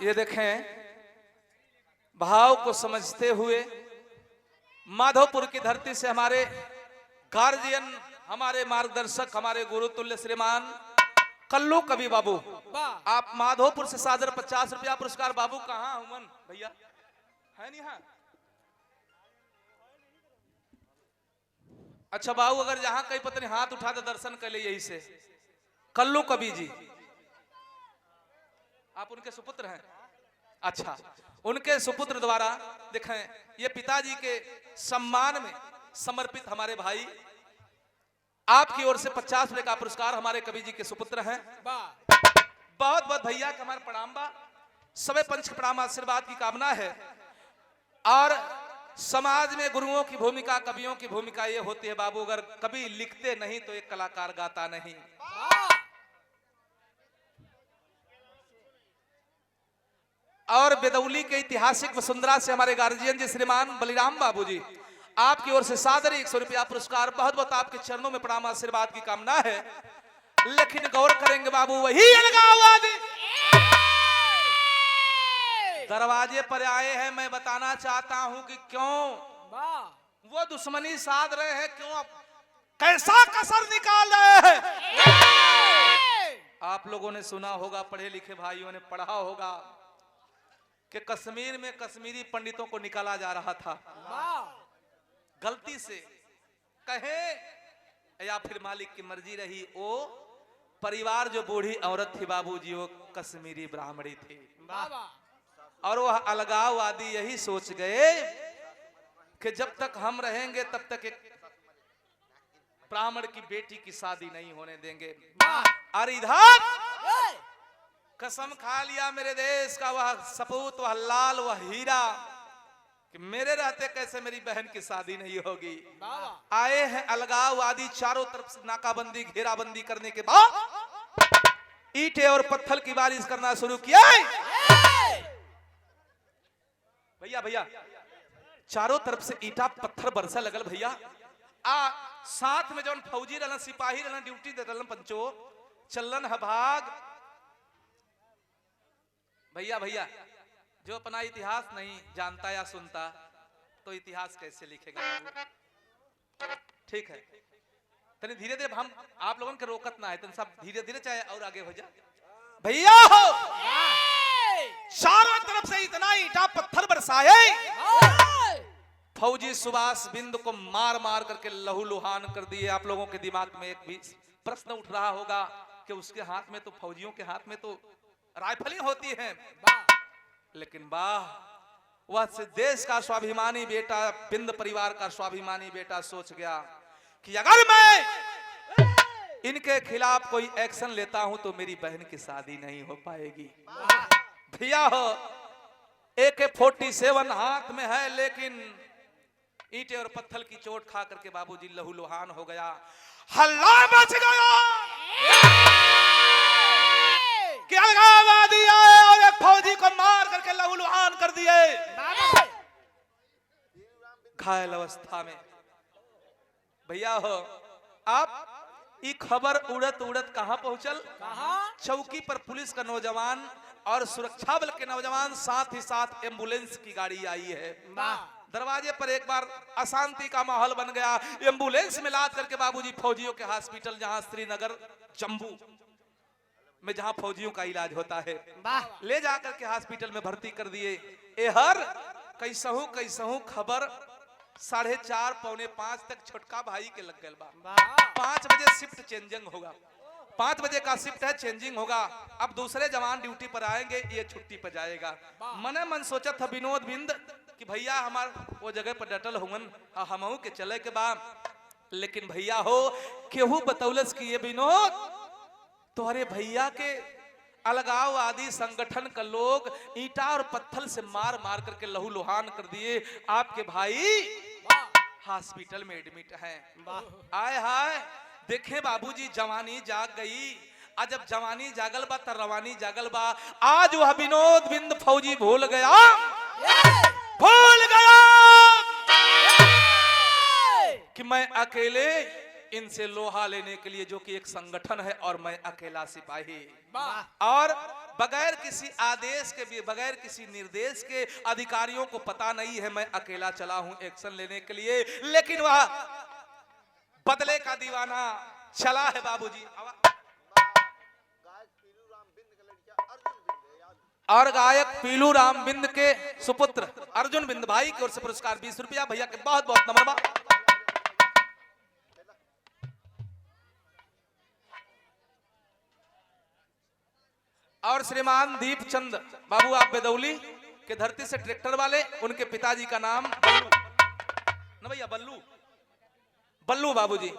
ये देखें भाव को समझते हुए माधोपुर की धरती से हमारे गार्जियन, हमारे मार्गदर्शक, हमारे गुरुतुल्य श्रीमान कल्लू कवि बाबू, आप माधोपुर से सादर 50 रुपया पुरस्कार। बाबू कहाँ हुमन भैया है नहीं? हाँ अच्छा बाबू, अगर जहां कहीं पत्नी हाथ उठा दे दर्शन कर ले यही से। कल्लू कवि जी आप उनके सुपुत्र हैं? अच्छा, उनके सुपुत्र द्वारा देखें ये पिताजी के सम्मान में समर्पित हमारे भाई आपकी ओर से 50 रुपए का पुरस्कार हमारे कवि जी के सुपुत्र हैं। बहुत बहुत भैया का हमारा प्रणाम बा, सबे पंच के प्रणाम आशीर्वाद की कामना है। और समाज में गुरुओं की भूमिका, कवियों की भूमिका ये होती है बाबू, अगर कवि लिखते नहीं तो एक कलाकार गाता नहीं। और बेदौली के ऐतिहासिक वसुंधरा से हमारे गार्जियन जी श्रीमान बलिराम बाबू जी, आपकी ओर से सादर 100 रुपया पुरस्कार। बहुत बहुत आपके चरणों में प्रणाम आशीर्वाद की कामना है। लेकिन गौर करेंगे बाबू वही अलगाववादी दरवाजे पर आए हैं। मैं बताना चाहता हूं कि क्यों वो दुश्मनी साध रहे हैं, क्यों कैसा कसर निकाल रहे हैं। आप लोगों ने सुना होगा, पढ़े लिखे भाइयों ने पढ़ा होगा कि कश्मीर में कश्मीरी पंडितों को निकाला जा रहा था गलती से, कहे या फिर मालिक की मर्जी रही। वो परिवार जो बूढ़ी औरत थी बाबूजी, वो कश्मीरी ब्राह्मणी थी। और वह अलगाववादी यही सोच गए कि जब तक हम रहेंगे तब तक एक ब्राह्मण की बेटी की शादी नहीं होने देंगे। और इधर कसम खा लिया मेरे देश का वह सपूत, वह लाल, वह हीरा, कि मेरे रहते कैसे मेरी बहन की शादी नहीं होगी। आए हैं अलगाववादी, चारों तरफ से नाकाबंदी, घेराबंदी करने के बाद ईंटें और पत्थर की बारिश करना शुरू किया। भैया भैया चारों तरफ से ईटा पत्थर बरसा लगल भैया। साथ में जो फौजी रहन, सिपाही रहन, ड्यूटी दे रहन, पंचो चलन है भाग। भैया भैया जो अपना इतिहास नहीं जानता या सुनता तो इतिहास कैसे लिखेगा। ठीक है, तनी धीरे धीरे हम आप लोगों के रोकत ना है, तन सब धीरे धीरे चाहे और आगे हो जाए। भैया हो चारों तरफ से इतना ईटा पत्थर बरसाए, फौजी सुभाष बिंद को मार मार करके लहूलुहान कर दिए। आप लोगों के दिमाग में एक भी प्रश्न उठ रहा होगा कि उसके हाथ में तो, फौजियों के हाथ में तो राइफलें होती हैं, लेकिन वाह वह देश का स्वाभिमानी बेटा, बिंद परिवार का स्वाभिमानी बेटा सोच गया कि अगर मैं इनके खिलाफ कोई एक्शन लेता हूं तो मेरी बहन की शादी नहीं हो पाएगी। भैया हो AK-47 हाथ में है, लेकिन ईंटे और पत्थर की चोट खा करके बाबूजी लहूलुहान हो गया। हल्ला मच गया कि अलगाववादी आए और एक फौजी को मार करके लहूलुहान कर दिए घायल अवस्था में। भैया हो आप ये खबर उड़त उड़त कहां पहुंचल? चौकी पर पुलिस का नौजवान और सुरक्षा बल के नौजवान, साथ ही साथ एम्बुलेंस की गाड़ी आई है। दरवाजे पर एक बार अशांति का माहौल बन गया। एम्बुलेंस में लाद करके बाबूजी फौजियों के हॉस्पिटल, जहां श्रीनगर जम्मू में जहां फौजियों का इलाज होता है, ले जाकर के हॉस्पिटल में भर्ती कर दिए। एहर कैसहू खबर 4:30 पौने 5 तक छोटका भाई के लग गल बा। 5 बजे शिफ्ट चेंजिंग होगा, 5 बजे का शिफ्ट है, चेंजिंग होगा। अब दूसरे जवान ड्यूटी पर आएंगे, ये छुट्टी पर जाएगा। मने मन सोचा था विनोद बिंद कि भैया हमार वो जगह पर डटल हुन हमहू के चले के बाद, लेकिन भैया हो केहू बतौलस कि ये विनोद तुम्हारे भैया के अलगाववादी संगठन का लोग ईंटा और पत्थर से मार मार करके लहूलुहान कर दिए। आपके भाई हॉस्पिटल में एडमिट हैं। आए हाय देखे बाबूजी जवानी जाग गई। आज जब जवानी जागल बा त रवानी जागल बा। आज वह विनोद बिंद फौजी भूल गया कि मैं अकेले इनसे लोहा लेने के लिए, जो कि एक संगठन है, और मैं अकेला सिपाही, और बगैर किसी आदेश के, बगैर किसी निर्देश के, अधिकारियों को पता नहीं है मैं अकेला चला हूं एक्शन लेने के लिए। लेकिन वह बदले का दीवाना चला है बाबूजी। और गायक पीलू राम बिंद के सुपुत्र अर्जुन बिंद भाई की ओर से पुरस्कार 20 रुपया। भैया के बहुत बहुत नमन। और श्रीमान दीप चंद बाबू आप बेदौली के धरती से ट्रैक्टर वाले, उनके पिताजी का नाम बल्लू न भैया, बल्लू बाबूजी,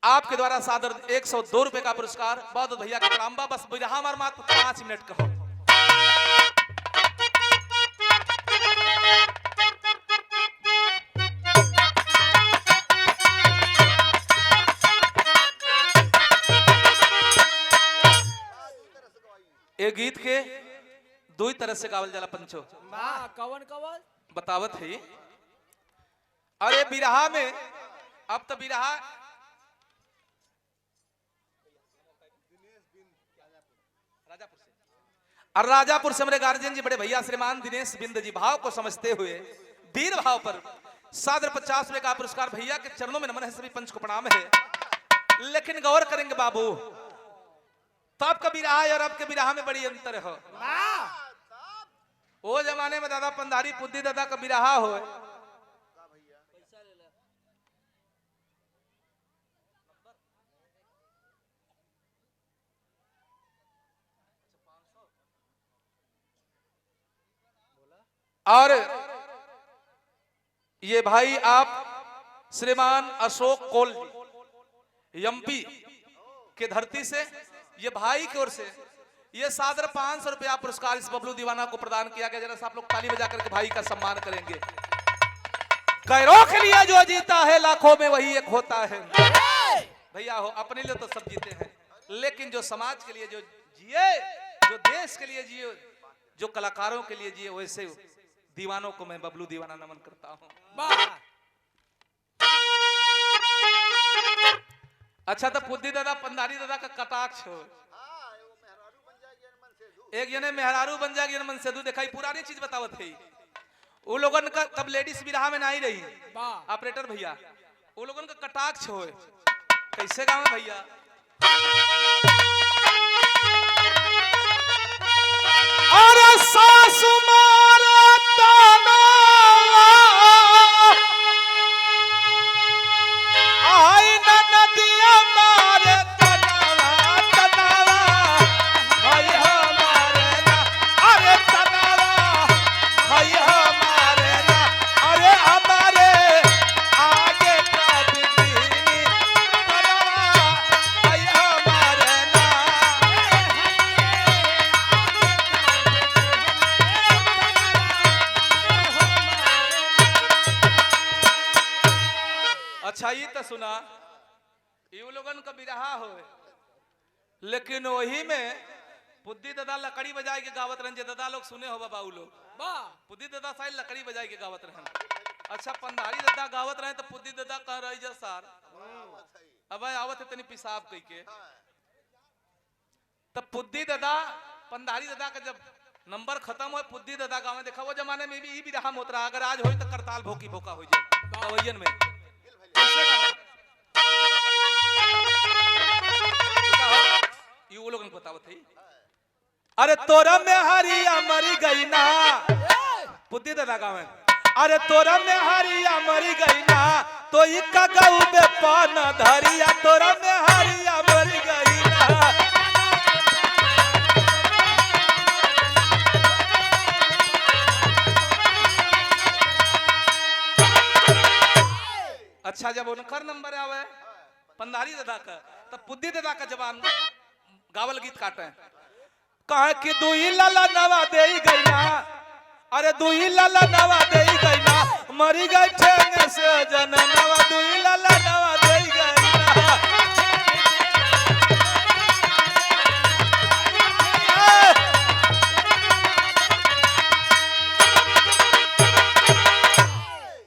आपके द्वारा सादर 102 रुपए का पुरस्कार। बहुत भैया का प्रणाम। बस हमार मात्र 5 मिनट कहो। एक गीत के 2 तरह से गावल जाला पंचो। कवन कवन बतावत है। अरे बिरहा में अब तो बिरहा और राजापुर से हमारे गार्जियन जी बड़े भैया श्रीमान दिनेश बिंद जी भाव को समझते हुए वीर भाव पर सादर 50 रुपए का पुरस्कार। भैया के चरणों में नमन है, सभी पंच को प्रणाम है। लेकिन गौर करेंगे बाबू, तब का बिरहा और अब के बिरहा में बड़ी अंतर हो। वो जमाने में दादा पंधारी पुद्दी दादा का बिरहा हो, और ये भाई आप श्रीमान अशोक कोल एमपी के धरती से, ये भाई की ओर से ये सादर 500 रुपया पुरस्कार इस बबलू दीवाना को प्रदान किया गया। जरा सा आप लोग ताली बजा करके भाई का सम्मान करेंगे। गैरों के लिए जो जीता है लाखों में वही एक होता है। भैया हो अपने लिए तो सब जीते हैं, लेकिन जो समाज के लिए जो जिए, जो देश के लिए जिए, जो कलाकारों के लिए जिए, वैसे दीवानों को मैं बबलू दीवाना नमन करता हूं। अच्छा तो पुद्दी दादा पंधारी दादा का कटाक्ष हो, एक जने मेहरारू बन जाएगी मन से दू दिखाई। पुरानी चीज बतावत है। वो लोगन का तब लेडीज बिरहा में नहीं रही ऑपरेटर भैया, वो लोगन का कटाक्ष हो। कैसे गाँव भैया? अरे सासु मारे ताना आई नदिया मारे तनावा तनावा हाय हमारे ना, अरे तनावा हाय हमारे ना, अरे हमारे आगे का बिजली तनावा ई तो सुना यू लोगन का बिरहा हो, लेकिन वही में पुद्दी दादा लकड़ी बजाए के गावत रहन। जे दादा लोग सुने हो बाबा उ लोग पुद्दी दादा साइड लकड़ी बजाए के गावत रहन। अच्छा पंधारी दादा गावत रहे तो पुद्दी दादा कह रही जा सार अब आवत है तनी पिसाब कई के। तब पुद्दी दादा पंधारी दादा का जब नंबर खत्म हो पुद्दी दादा गाँव में देखा वो जमाने में भी भी रहा मोतरा अगर आज हो तो करताल भोकी भोका हो जाए गवैयन में। ये वो लोग बतावत है। अरे तोरा में हरिया मरी गई ना पुद्दी दादा गाँव में। अरे तोरा में हरिया मरी गई ना तो इका गऊ में पान धरिया तोरा में हरिया मरी गई ना। अच्छा जब उनकर नंबर आवे पंधारी दादा का तब पुद्दी दादा का जवान गावल गीत काटे कहा कि दुई लाला नवा दे गई ना। अरे दुई लाला नवा दे गई ना मरी गई ठेंगे से जन नवा दुई लाला नवा दे गई ना।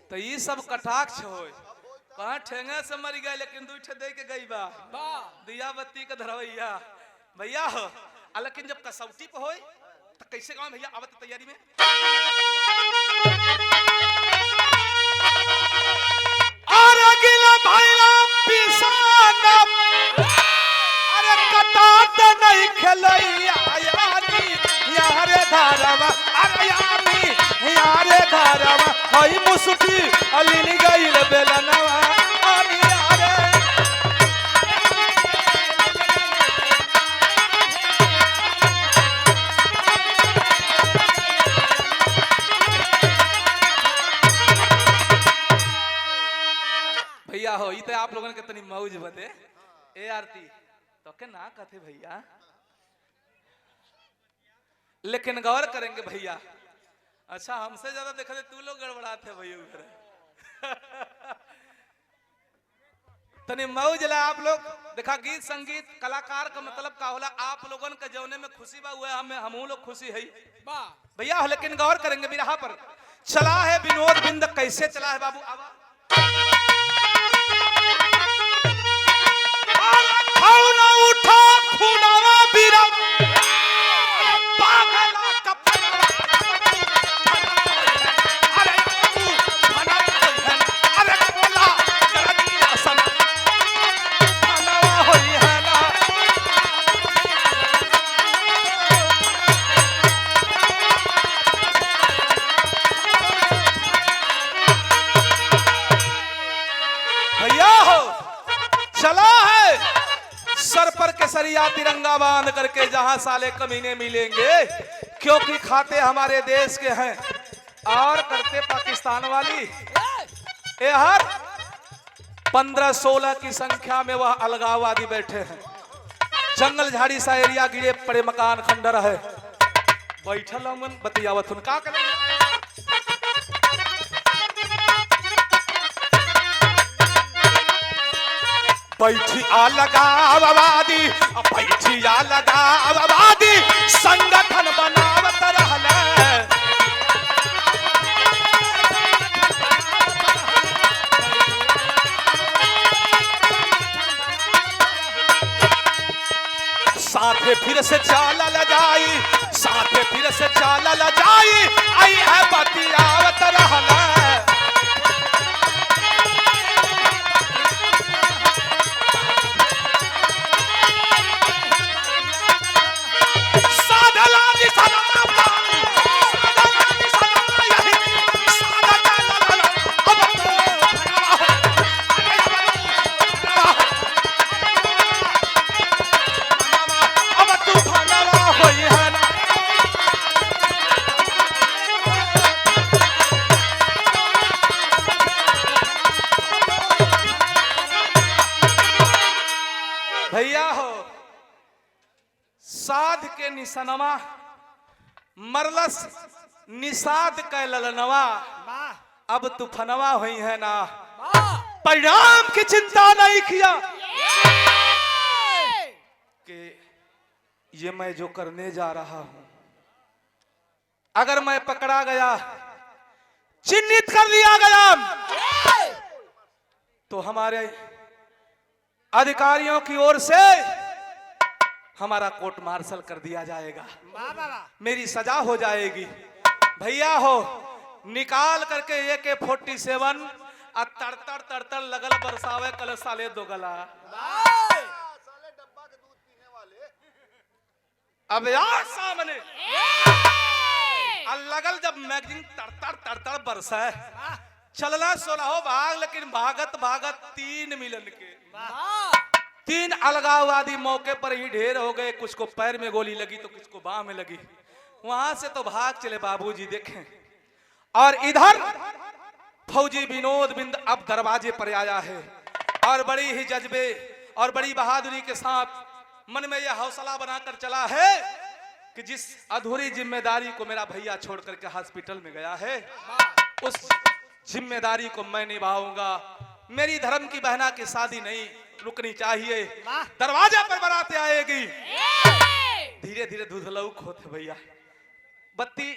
तो ये सब कटाक्ष हो कहा ठेंगा से मरी गए लेकिन दू ठे दे के गई बा दिया बत्ती के धरवैया भैया हो। लेकिन जब कसौटी पे होई तो कैसे गाँव भैया आवत तैयारी में अरे गिला भैया पिसाना अरे कटात नहीं खेलैया यानी यारे घरवा अरे यानी यारे घरवा हई मुसुकी अलीनी गइल बेलनवा आनी यारे। भैया हो तो आप लोगन के तनी मौज बदे ए आरती तो के ना कहते भैया लेकिन गौर करेंगे भैया। अच्छा हमसे ज्यादा देखा तू लोग गड़बड़ाते भैया उधर तनी मौज ला आप लोग देखा गीत संगीत कलाकार का मतलब का होला आप लोगन के जौने में खुशी बा हुआ हमें हमहू लोग खुशी है भैया हो। लेकिन गौर करेंगे बिरहा पर चला है विनोद बिंद कैसे चला है बाबू आवा खूना उठा खूनावा बीरा पागला कपड़ा अरे तू बना अरे बोला करनिया सन खानावा होई है ना। भैया हो चला है सर पर केसरिया तिरंगा बांध करके जहां साले कमीने मिलेंगे क्योंकि खाते हमारे देश के हैं और करते पाकिस्तान वाली। ये हर 15-16 की संख्या में वह अलगाववादी बैठे हैं। जंगल झाड़ी सा एरिया गिरे पड़े मकान खंडर है बैठल हमन बतियावत उनका बैठी आ लगावादी बैठी आ लगावादी संगठन बनावत रहले साथे फिर से चाला लगाई साथे फिर से चाला लगाई आई है बतियावत रहले। भैया हो साध के निसनवा मरलस निषाद कै ललनवा अब तूफनवा हुई है ना। परिणाम की चिंता नहीं किया कि ये मैं जो करने जा रहा हूं, अगर मैं पकड़ा गया, चिन्हित कर लिया गया, तो हमारे अधिकारियों की ओर से हमारा कोर्ट मार्शल कर दिया जाएगा, मेरी सजा हो जाएगी। भैया हो, निकाल करके AK-47 तड़तड़ तड़तड़ लगल बरसावे कल साले दो गला। अब यार सामने लगल जब मैगजीन तड़तड़ तड़तड़ बरसा, चलना 16 भाग, लेकिन भागत भागत 3 मिलन के 3 अलगाववादी मौके पर ही ढेर हो गए। कुछ को पैर में गोली लगी तो कुछ को बाह में लगी। वहां से तो भाग चले बाबूजी देखें। और इधर फौजी विनोद बिंद अब दरवाजे पर आया है और बड़ी ही जज्बे और बड़ी बहादुरी के साथ मन में यह हौसला बनाकर चला है कि जिस अधूरी जिम्मेदारी को मेरा भैया छोड़ करके हॉस्पिटल में गया है, उस जिम्मेदारी को मैं निभाऊंगा। मेरी धर्म की बहना की शादी नहीं रुकनी चाहिए। दरवाजे पर बारात आएगी। धीरे धीरे धुंधलौक होते भैया, बत्ती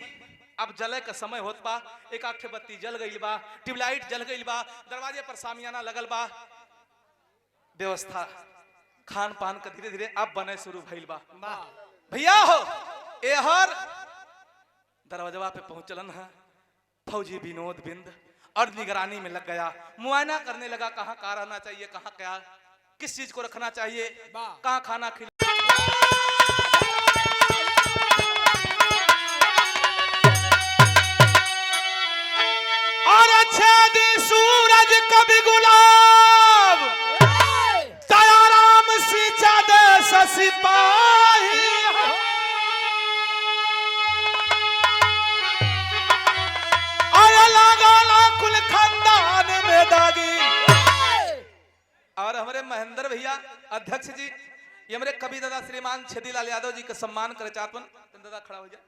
अब जले का समय होत बा। एक आठ बत्ती जल गई बा, ट्यूबलाइट जल गई बा, दरवाजे पर सामियाना लगल बा। व्यवस्था खान पान का धीरे धीरे अब बने शुरू भइल बा। भैया हो, एहर दरवाजा पे पहुंचलन है फौजी विनोद बिंद और निगरानी में लग गया। मुआयना करने लगा, कहाँ क्या रहना चाहिए, कहाँ क्या किस चीज को रखना चाहिए, कहाँ खाना खिला। और अच्छे दिन सूरज कभी गुलाब, दयाराम सींचा देश सिपाही। और लगा कुल खानदान में दागी। और हमारे महेंद्र भैया अध्यक्ष जी, ये हमारे कवि दादा श्रीमान छेदीलाल यादव जी का सम्मान करे चाहत। दादा खड़ा हो जाए।